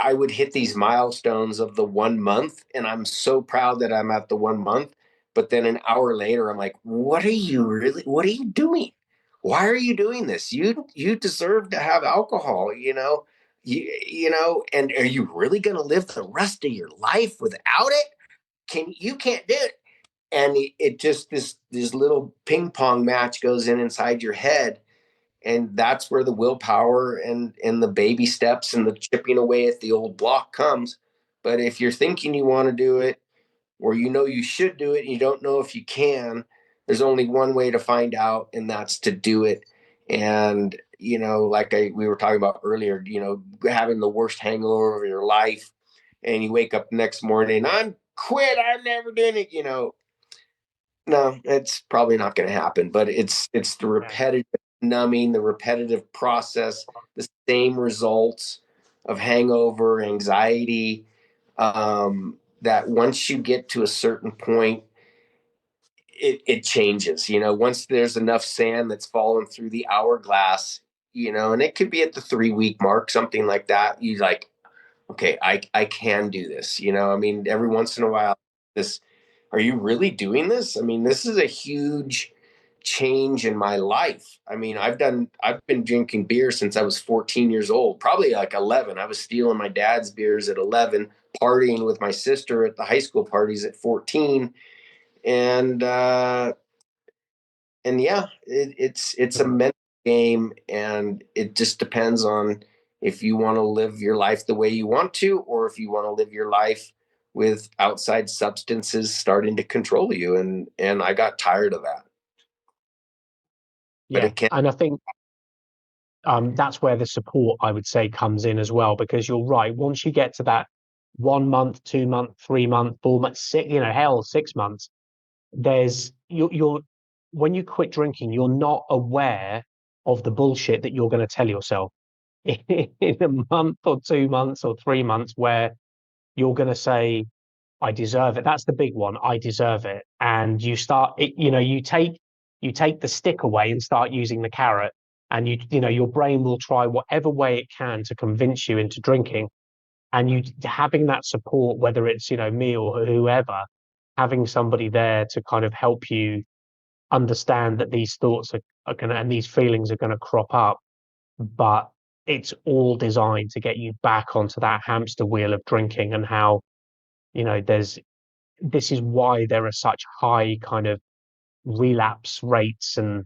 I would hit these milestones of the 1 month, and I'm so proud that I'm at the 1 month. But then an hour later, I'm like, what are you doing? Why are you doing this? You deserve to have alcohol, and are you really going to live the rest of your life without it? You can't do it. And it just, this little ping pong match goes inside your head, and that's where the willpower and the baby steps and the chipping away at the old block comes. But if you're thinking you want to do it, or you should do it and you don't know if you can, there's only one way to find out, and that's to do it. And like we were talking about earlier, having the worst hangover of your life, and you wake up the next morning, I'm quit, I'm never doing it. No, it's probably not going to happen. But it's the repetitive numbing, the repetitive process, the same results of hangover, anxiety. That once you get to a certain point, it changes. Once there's enough sand that's fallen through the hourglass, and it could be at the 3 week mark, something like that. You like, okay, I can do this. I mean, every once in a while, this, are you really doing this? I mean, this is a huge change in my life. I mean, I've been drinking beer since I was 14 years old, probably like 11. I was stealing my dad's beers at 11, partying with my sister at the high school parties at 14. And yeah, it's a mental game, and it just depends on if you want to live your life the way you want to, or if you want to live your life with outside substances starting to control you. And I got tired of that. But Yeah, it can. and I think that's where the support, I would say, comes in as well, because you're right. Once you get to that 1 month, 2 month, 3 month, 4 month, six, hell, 6 months, there's you're when you quit drinking, you're not aware of the bullshit that you're going to tell yourself in a month or 2 months or 3 months, where you're going to say, I deserve it. That's the big one. I deserve it. And you start it, you take the stick away and start using the carrot. And your brain will try whatever way it can to convince you into drinking. And you having that support, whether it's, me or whoever, having somebody there to kind of help you understand that these thoughts are gonna and these feelings are gonna crop up, but it's all designed to get you back onto that hamster wheel of drinking. And how, there's this is why there are such high kind of relapse rates, and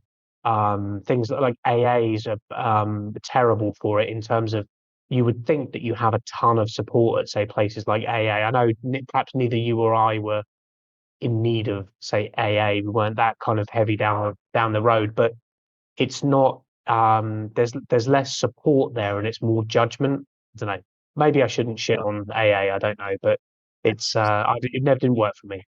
things like AAs are terrible for it, in terms of, you would think that you have a ton of support at, say, places like AA. I know perhaps neither you or I were in need of, say, AA. We weren't that kind of heavy down the road, but it's not. There's less support there, and it's more judgment. I don't know. Maybe I shouldn't shit on AA. I don't know, but it never didn't work for me.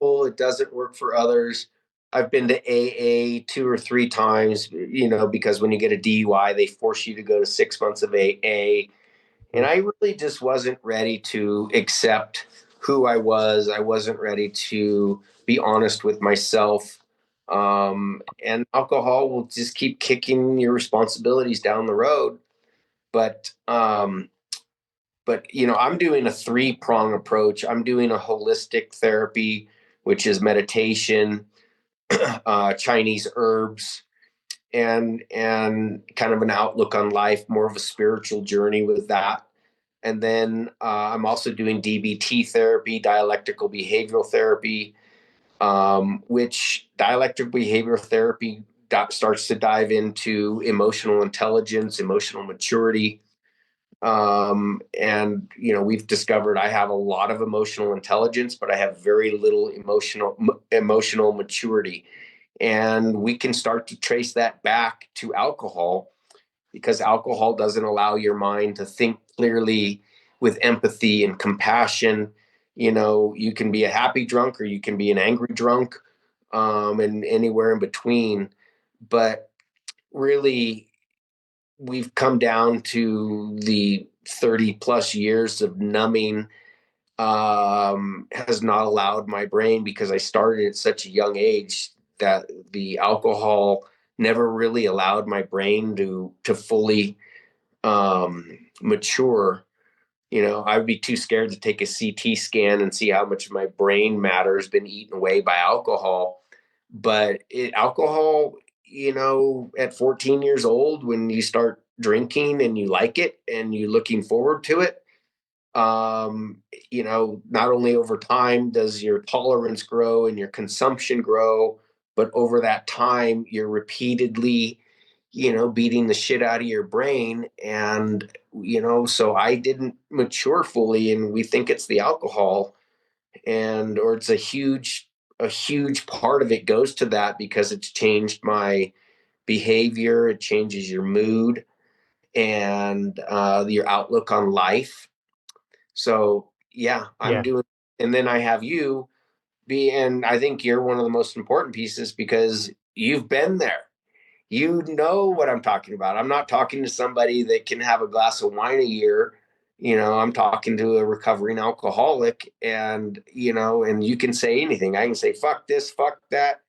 It doesn't work for others. I've been to AA 2 or 3 times, because when you get a DUI, they force you to go to 6 months of AA. And Mm. I really just wasn't ready to accept who I was. I wasn't ready to be honest with myself. And alcohol will just keep kicking your responsibilities down the road. But I'm doing a 3 prong approach. I'm doing a holistic therapy, which is meditation, Chinese herbs, and kind of an outlook on life, more of a spiritual journey with that. And then I'm also doing DBT therapy, dialectical behavioral therapy, which dialectical behavioral therapy starts to dive into emotional intelligence, emotional maturity. And we've discovered I have a lot of emotional intelligence, but I have very little emotional maturity. And we can start to trace that back to alcohol, because alcohol doesn't allow your mind to think clearly with empathy and compassion. You can be a happy drunk, or you can be an angry drunk, and anywhere in between. But really, we've come down to the 30 plus years of numbing, has not allowed my brain, because I started at such a young age, that the alcohol never really allowed my brain to fully mature. I would be too scared to take a CT scan and see how much of my brain matter has been eaten away by alcohol. But alcohol, at 14 years old, when you start drinking and you like it and you're looking forward to it, not only over time does your tolerance grow and your consumption grow, but over that time, you're repeatedly, beating the shit out of your brain. And, so I didn't mature fully, and we think it's the alcohol, or it's a huge part of it goes to that because it's changed my behavior. It changes your mood and your outlook on life. So yeah, I'm Yeah, doing, and then I have you and I think you're one of the most important pieces because you've been there. You know what I'm talking about. I'm not talking to somebody that can have a glass of wine a year. I'm talking to a recovering alcoholic, and you can say anything. I can say, fuck this, fuck that.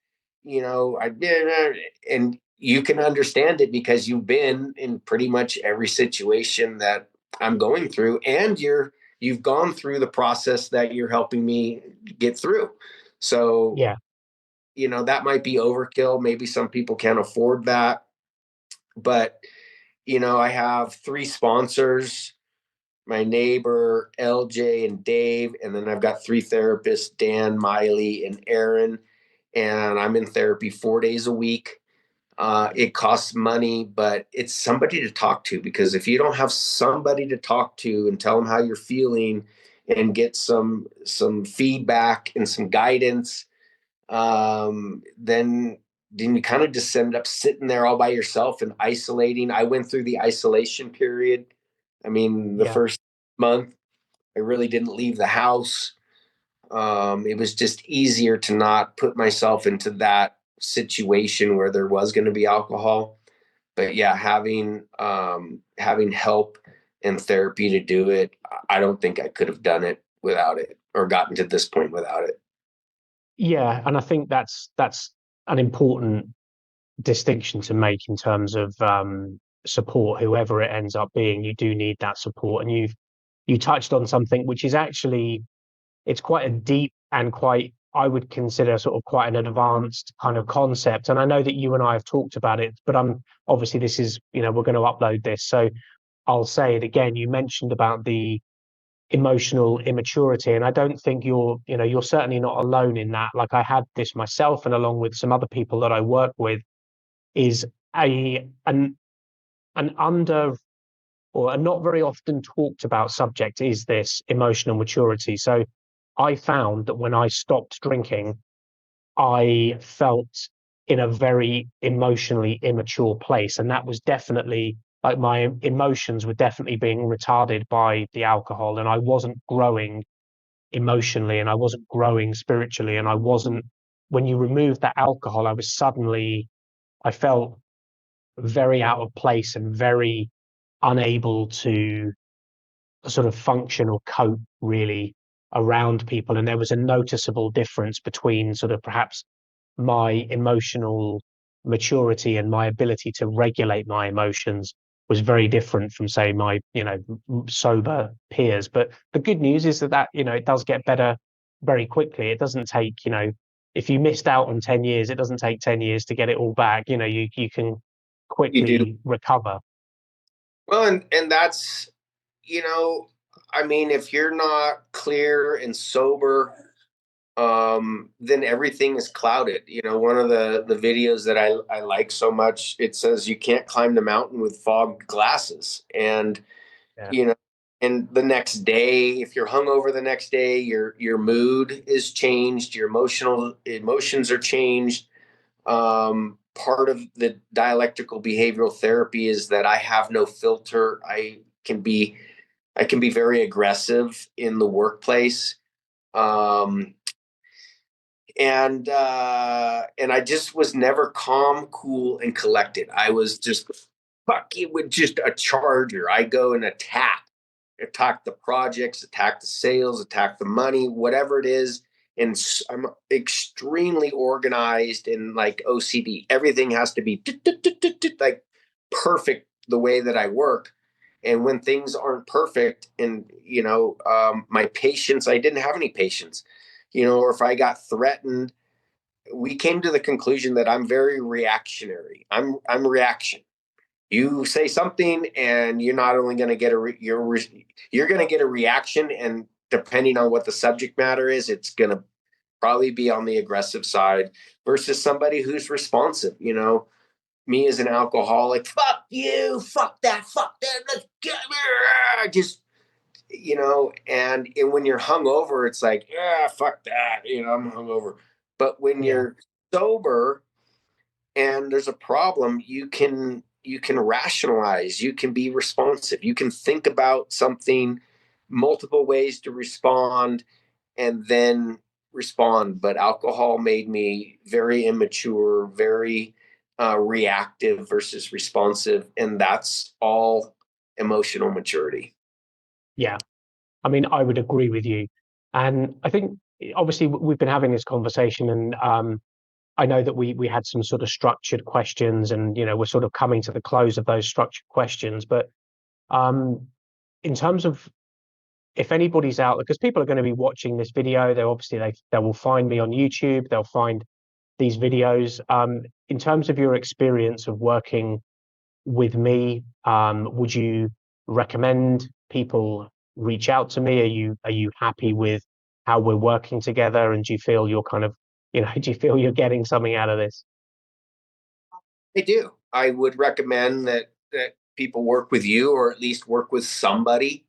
I did, and you can understand it because you've been in pretty much every situation that I'm going through, and you've gone through the process that you're helping me get through. So, yeah, that might be overkill. Maybe some people can't afford that. But, I have three sponsors, my neighbor, LJ, and Dave. And then I've got three therapists, Dan, Miley, and Aaron. And I'm in therapy 4 days a week. It costs money, but it's somebody to talk to, because if you don't have somebody to talk to and tell them how you're feeling and get some feedback and some guidance, then you kind of just end up sitting there all by yourself and isolating. I went through the isolation period. I mean, the yeah. first month, I really didn't leave the house. It was just easier to not put myself into that situation where there was going to be alcohol. But yeah, having help and therapy to do it, I don't think I could have done it without it, or gotten to this point without it. Yeah, and I think that's an important distinction to make in terms of support, whoever it ends up being. You do need that support, and you touched on something which is actually, it's quite a deep and quite, I would consider, sort of quite an advanced kind of concept. And I know that you and I have talked about it, but I'm obviously, this is, we're going to upload this, so I'll say it again. You mentioned about the emotional immaturity, and I don't think you're certainly not alone in that. Like, I had this myself, and along with some other people that I work with, is a an under, or a not very often talked about subject, is this emotional maturity. So I found that when I stopped drinking, I felt in a very emotionally immature place. And that was definitely, like, my emotions were definitely being retarded by the alcohol. And I wasn't growing emotionally, and I wasn't growing spiritually. And I wasn't, when you remove that alcohol, I felt very out of place and very unable to sort of function or cope really around people. And there was a noticeable difference between sort of perhaps my emotional maturity and my ability to regulate my emotions was very different from, say, my, sober peers. But the good news is that, it does get better very quickly. It doesn't take, if you missed out on 10 years, it doesn't take 10 years to get it all back. You can You do quickly recover. well, and that's, you know, I mean, if you're not clear and sober, then everything is clouded. One of the videos that I like so much, it says you can't climb the mountain with fogged glasses. And, Yeah. you know, and the next day, if you're hungover the next day, your mood is changed, your emotions are changed. Part of the dialectical behavioral therapy is that I have no filter. I can be very aggressive in the workplace. Um, and I just was never calm, cool, and collected. I was just fucking with just a charger. I go and attack the projects, attack the sales, attack the money, whatever it is. And I'm extremely organized and like OCD. Everything has to be like perfect the way that I work. And when things aren't perfect, and my patience, I didn't have any patience, or if I got threatened, we came to the conclusion that I'm very reactionary. I'm reaction. You say something, and you're not only going to get you're going to get a reaction, and depending on what the subject matter is, it's going to probably be on the aggressive side versus somebody who's responsive. Me as an alcoholic, fuck you, fuck that, let's get just and when you're hungover, it's like, yeah, fuck that, I'm hungover. But when Yeah. you're sober and there's a problem, you can rationalize, you can be responsive, you can think about something, multiple ways to respond, and then respond. But alcohol made me very immature, very reactive versus responsive, and that's all emotional maturity. Yeah. I mean, I would agree with you. And I think obviously we've been having this conversation, and I know that we had some sort of structured questions, and we're sort of coming to the close of those structured questions. But um, in terms of, if anybody's out, because people are going to be watching this video, they will find me on YouTube, they'll find these videos. In terms of your experience of working with me, would you recommend people reach out to me? Are you happy with how we're working together, and do you feel you're kind of, do you feel you're getting something out of this? I do. I would recommend that people work with you, or at least work with somebody.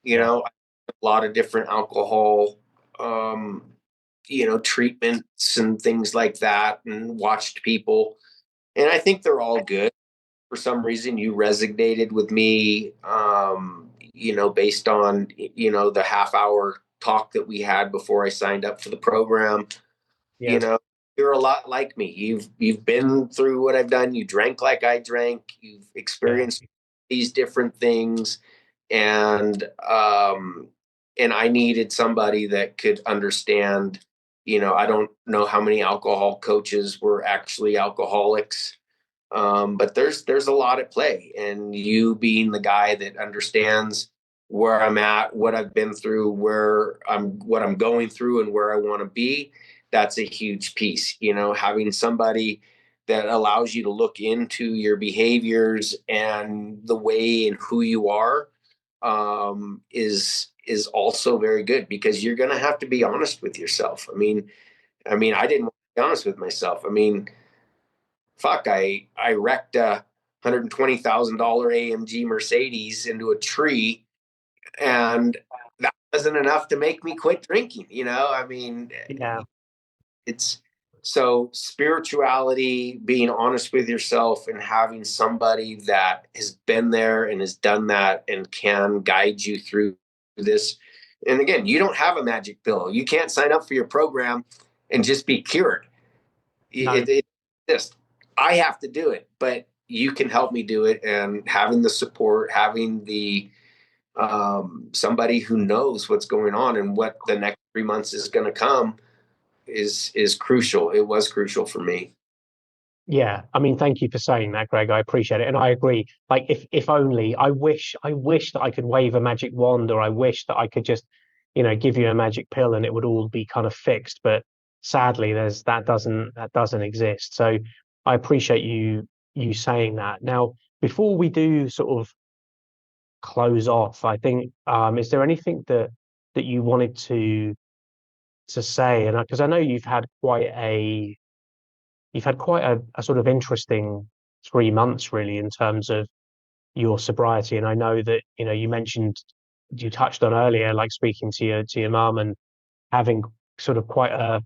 Yeah. A lot of different alcohol, um, treatments and things like that, and watched people, and I think they're all good. For some reason, you resonated with me, based on the half hour talk that we had before I signed up for the program. you Yeah. know you're a lot like me. You've been through what I've done. You drank like I drank. You've Yeah. experienced these different things, and I needed somebody that could understand. I don't know how many alcohol coaches were actually alcoholics, but there's a lot at play, and you being the guy that understands where I'm at, what I've been through, what I'm going through, and where I want to be. That's a huge piece. Having somebody that allows you to look into your behaviors and the way and who you are, is also very good, because you're going to have to be honest with yourself. I didn't want to be honest with myself. Fuck, I wrecked a $120,000 AMG Mercedes into a tree, and that wasn't enough to make me quit drinking. Yeah. It's so spirituality, being honest with yourself, and having somebody that has been there and has done that and can guide you through this. And again, you don't have a magic pill. You can't sign up for your program and just be cured. No. It just, I have to do it, but you can help me do it. And having the support, having the somebody who knows what's going on and what the next 3 months is going to come is crucial. It was crucial for me. Yeah, I mean, thank you for saying that, Greg. I appreciate it, and I agree. Like, if only, I wish that I could wave a magic wand, or I wish that I could just, give you a magic pill and it would all be kind of fixed. But sadly, that doesn't exist. So I appreciate you saying that. Now, before we do sort of close off, I think, is there anything that you wanted to say? And because I know you've had quite a sort of interesting 3 months, really, in terms of your sobriety. And I know that, you touched on earlier, like speaking to your mum and having sort of quite a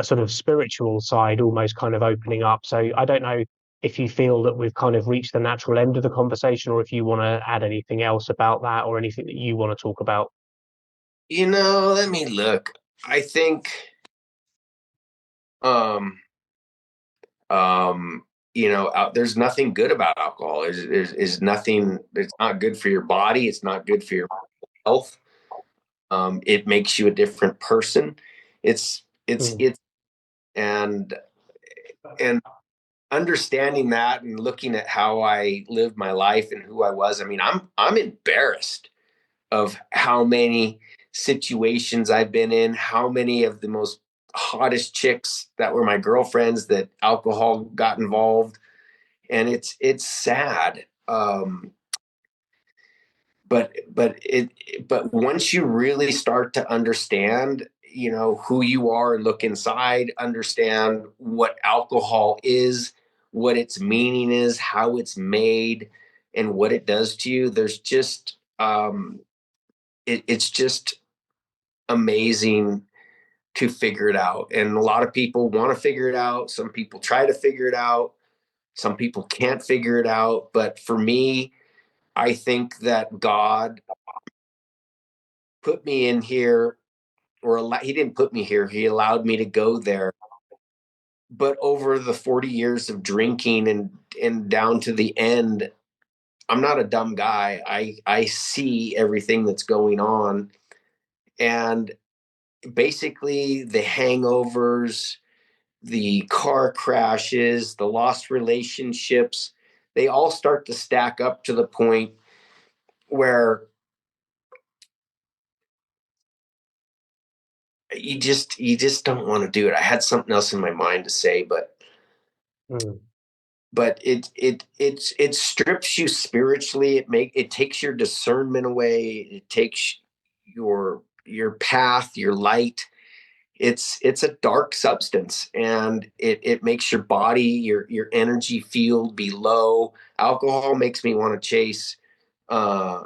sort of spiritual side almost kind of opening up. So I don't know if you feel that we've kind of reached the natural end of the conversation, or if you want to add anything else about that, or anything that you want to talk about. Let me look. I think, um, there's nothing good about alcohol. Is nothing. It's not good for your body. It's not good for your health. It makes you a different person. It's Mm. it's and and understanding that and looking at how I lived my life and who I was, I mean, I'm embarrassed of how many situations I've been in, how many of the most hottest chicks that were my girlfriends that alcohol got involved. And it's sad. But once you really start to understand, you know, who you are and look inside, understand what alcohol is, what its meaning is, how it's made, and what it does to you, there's just it's just amazing to figure it out. And a lot of people want to figure it out. Some people try to figure it out. Some people can't figure it out. But for me, I think that God put me in here, or he didn't put me here. He allowed me to go there. But over the 40 years of drinking and down to the end, I'm not a dumb guy. I see everything that's going on. And basically the hangovers, the car crashes, the lost relationships, they all start to stack up to the point where you just don't want to do it. I had something else in my mind to say, but Mm. it strips you spiritually. It takes your discernment away. It takes your path, your light. It's a dark substance, and it makes your body, your energy field be low. Alcohol makes me want to chase uh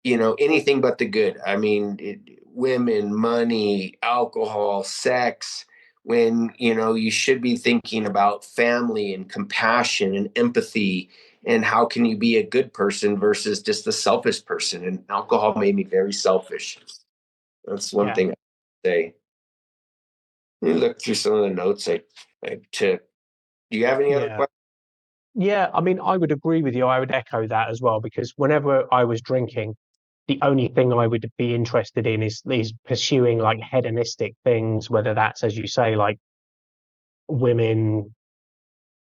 anything but the good. I mean, women, money, alcohol, sex, when you should be thinking about family and compassion and empathy, and how can you be a good person versus just a selfish person. And alcohol made me very selfish. That's one Yeah. thing I say. Let me look through some of the notes I took. Do you have any other Yeah. questions? Yeah. I mean, I would agree with you. I would echo that as well, because whenever I was drinking, the only thing I would be interested in is pursuing like hedonistic things, whether that's, as you say, like women,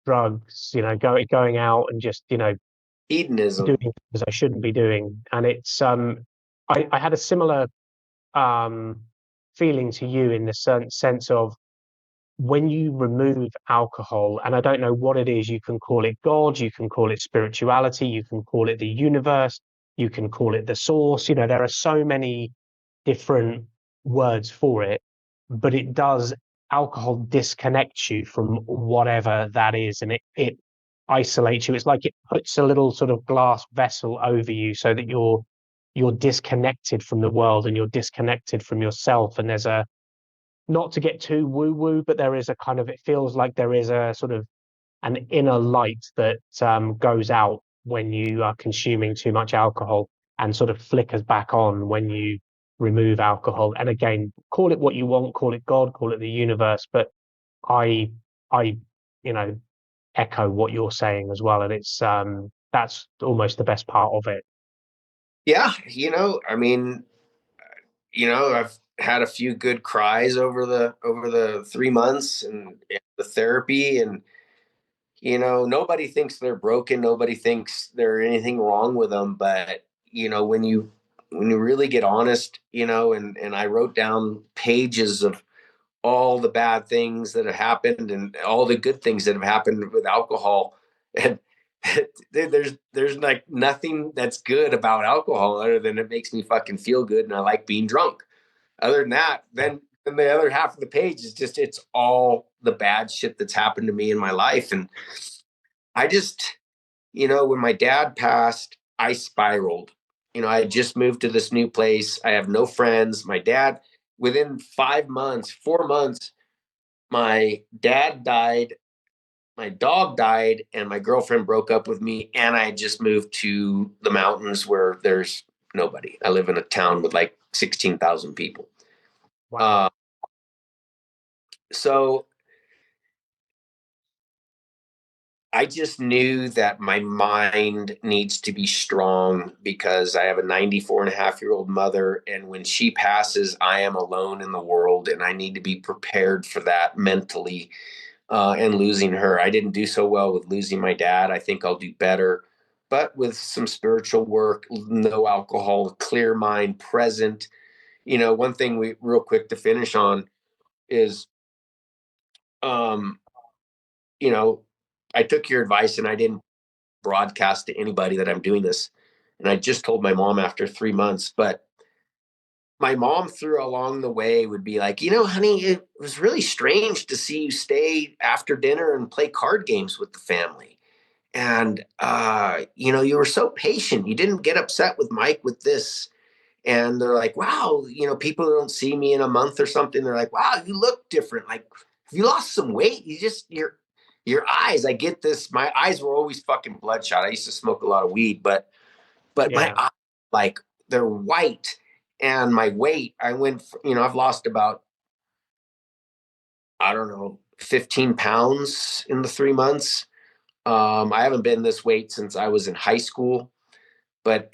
drugs, going out and just, doing Hedonism. things I shouldn't be doing. And it's I had a similar um feeling to you in the sense of when you remove alcohol, and I don't know what it is, you can call it God, you can call it spirituality, you can call it the universe, you can call it the source. There are so many different words for it, but alcohol disconnects you from whatever that is, and it isolates you. It's like it puts a little sort of glass vessel over you so that you're disconnected from the world and you're disconnected from yourself. And there's a, not to get too woo woo, but there is a kind of, it feels like there is a sort of an inner light that goes out when you are consuming too much alcohol, and sort of flickers back on when you remove alcohol. And again, call it what you want, call it God, call it the universe, but I I you know echo what you're saying as well, and it's that's almost the best part of it. Yeah, I mean, I've had a few good cries over the 3 months and the therapy, and nobody thinks they're broken, nobody thinks there's anything wrong with them, but when you really get honest, and I wrote down pages of all the bad things that have happened and all the good things that have happened with alcohol, and there's like nothing that's good about alcohol other than it makes me fucking feel good and I like being drunk. Other than that, then the other half of the page is just, it's all the bad shit that's happened to me in my life. And I just, when my dad passed, I spiraled. I had just moved to this new place. I have no friends. My dad, within 5 months, 4 months, my dad died, my dog died, and my girlfriend broke up with me. And I had just moved to the mountains where there's nobody. I live in a town with like 16,000 people. Wow. Uh, so I just knew that my mind needs to be strong because I have a 94-and-a-half-year-old mother. And when she passes, I am alone in the world, and I need to be prepared for that mentally. and losing her. I didn't do so well with losing my dad. I think I'll do better, but with some spiritual work, no alcohol, clear mind, present. One thing we real quick to finish on is, um, you know, I took your advice and I didn't broadcast to anybody that I'm doing this. And I just told my mom after 3 months, but my mom through along the way would be like, honey, it was really strange to see you stay after dinner and play card games with the family. And, you were so patient. You didn't get upset with Mike with this. And they're like, wow, people who don't see me in a month or something, they're like, wow, you look different. Like, have you lost some weight? Your eyes, I get this. My eyes were always fucking bloodshot. I used to smoke a lot of weed, but my Yeah. eyes, like, they're white. And my weight, I went, I've lost about, I don't know, 15 pounds in the 3 months. I haven't been this weight since I was in high school, but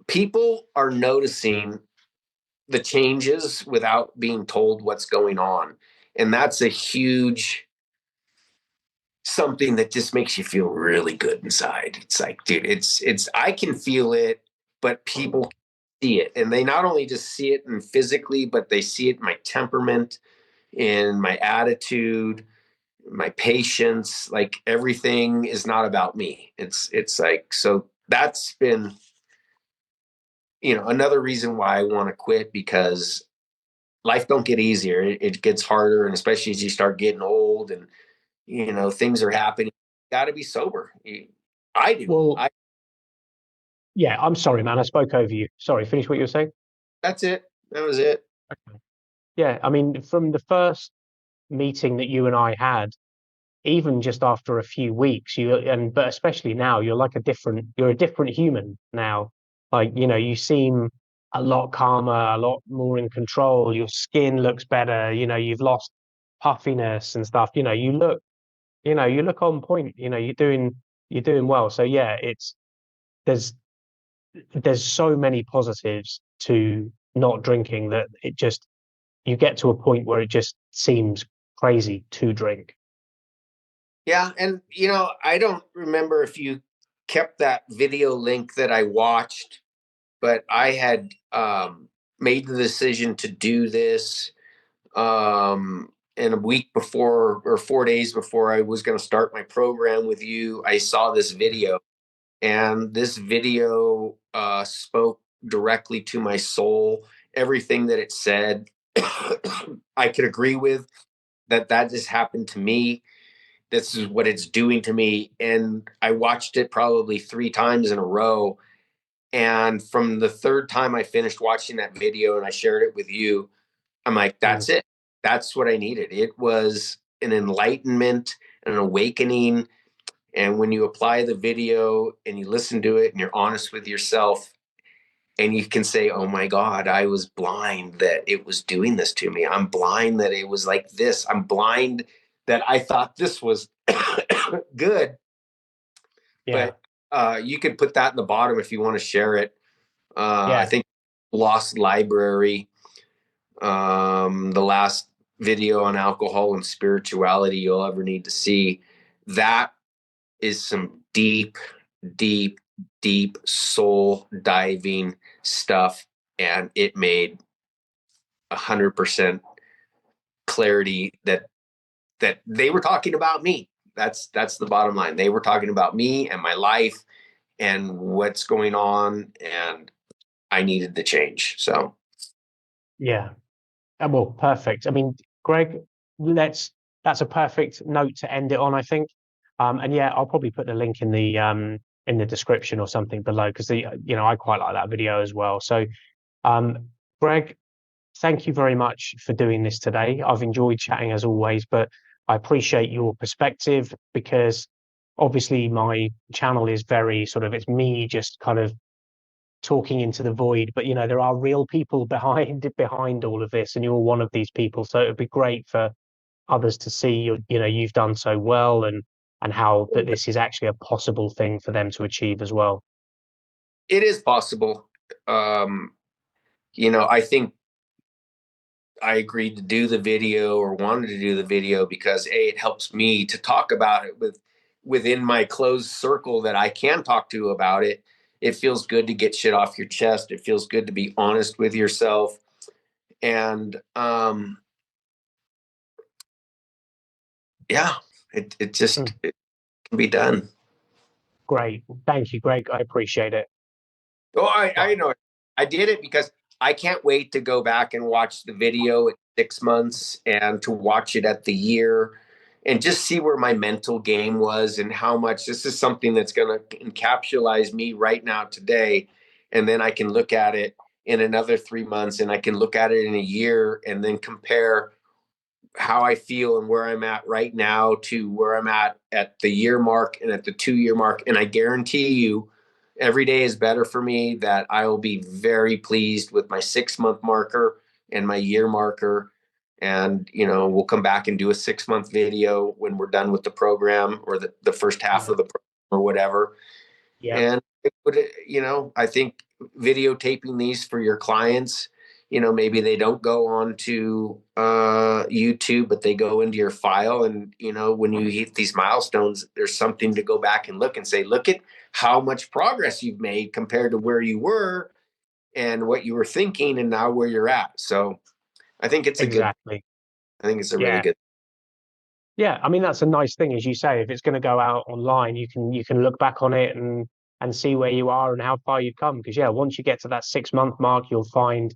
people are noticing the changes without being told what's going on. And that's a huge something that just makes you feel really good inside. It's like, dude, I can feel it, but people see it. And they not only just see it in physically, but they see it in my temperament, in my attitude, my patience. Like, everything is not about me. It's like, so that's been, another reason why I want to quit, because life don't get easier. It gets harder. And especially as you start getting old and, things are happening, you got to be sober. I do. Well, yeah, I'm sorry, man. I spoke over you. Sorry, finish what you were saying. That's it. That was it. Yeah, I mean, from the first meeting that you and I had, even just after a few weeks, but especially now, you're a different human now. Like, you seem a lot calmer, a lot more in control. Your skin looks better. You've lost puffiness and stuff. You look on point. You're doing well. So yeah, there's there's so many positives to not drinking that you get to a point where it just seems crazy to drink. Yeah. And, I don't remember if you kept that video link that I watched, but I had made the decision to do this. And a week before, or 4 days before I was going to start my program with you, I saw this video, and this video spoke directly to my soul. Everything that it said, I could agree with. That just happened to me. This is what it's doing to me. And I watched it probably 3 times in a row. And from the third time I finished watching that video and I shared it with you, I'm like, Mm. that's it. That's what I needed. It was an enlightenment, an awakening. And when you apply the video and you listen to it and you're honest with yourself, and you can say, oh my God, I was blind that it was doing this to me. I'm blind that it was like this. I'm blind that I thought this was good. Yeah, But you could put that in the bottom if you want to share it. I yeah, think Lost Library, the last video on alcohol and spirituality you'll ever need to see. That is some deep, deep, deep soul diving stuff. And it made 100% clarity that they were talking about me. That's the bottom line. They were talking about me and my life and what's going on, and I needed the change. So yeah. Well, perfect. I mean, Greg, let's that's a perfect note to end it on, I think. And yeah, I'll probably put the link in the description or something below because I quite like that video as well. So, um, Greg, thank you very much for doing this today. I've enjoyed chatting as always, but I appreciate your perspective because obviously my channel is very sort of it's me just kind of talking into the void, but there are real people behind all of this, and you're one of these people. So it'd be great for others to see you've done so well, and how that this is actually a possible thing for them to achieve as well. it is possible. I think I agreed to do the video or wanted to do the video because it helps me to talk about it within my closed circle that I can talk to about it. It feels good to get shit off your chest. It feels good to be honest with yourself. And yeah, it just it can be done. Great. Thank you, Greg. I appreciate it. Oh, I know. I did it because I can't wait to go back and watch the video at 6 months and to watch it at the year and just see where my mental game was and how much this is something that's going to encapsulate me right now today. And then I can look at it in another 3 months and I can look at it in a year and then compare how I feel and where I'm at right now to where I'm at the year mark and at the 2 year mark. And I guarantee you, every day is better for me that I will be very pleased with my 6 month marker and my year marker. And, we'll come back and do a 6 month video when we're done with the program or the first half of the program or whatever. Yeah. And, I think videotaping these for your clients, maybe they don't go on to YouTube, but they go into your file. And, when you hit these milestones, there's something to go back and look and say, look at how much progress you've made compared to where you were and what you were thinking and now where you're at. So I think it's Exactly. I think it's a really Yeah. good. Yeah. I mean, that's a nice thing, as you say. If it's going to go out online, you can look back on it and see where you are and how far you've come. Because once you get to that 6 month mark, you'll find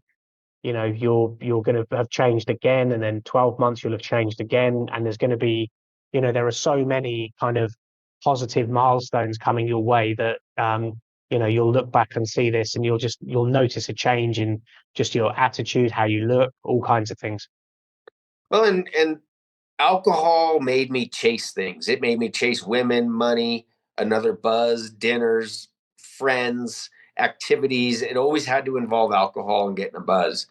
you're going to have changed again, and then 12 months you'll have changed again, and there's going to be there are so many kind of positive milestones coming your way that you'll look back and see this, and you'll notice a change in just your attitude, how you look, all kinds of things. Well, and alcohol made me chase things. It made me chase women, money, another buzz, dinners, friends, activities. It always had to involve alcohol and getting a buzz.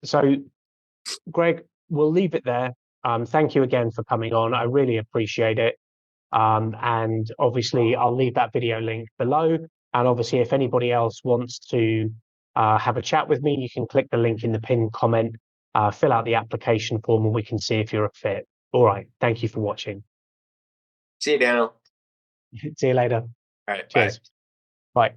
So Greg, we'll leave it there. Thank you again for coming on. I really appreciate it. And obviously, I'll leave that video link below. And obviously, if anybody else wants to have a chat with me, you can click the link in the pinned comment, fill out the application form, and we can see if you're a fit. All right. Thank you for watching. See you, Daniel. See you later. All right. Cheers. Bye. Bye.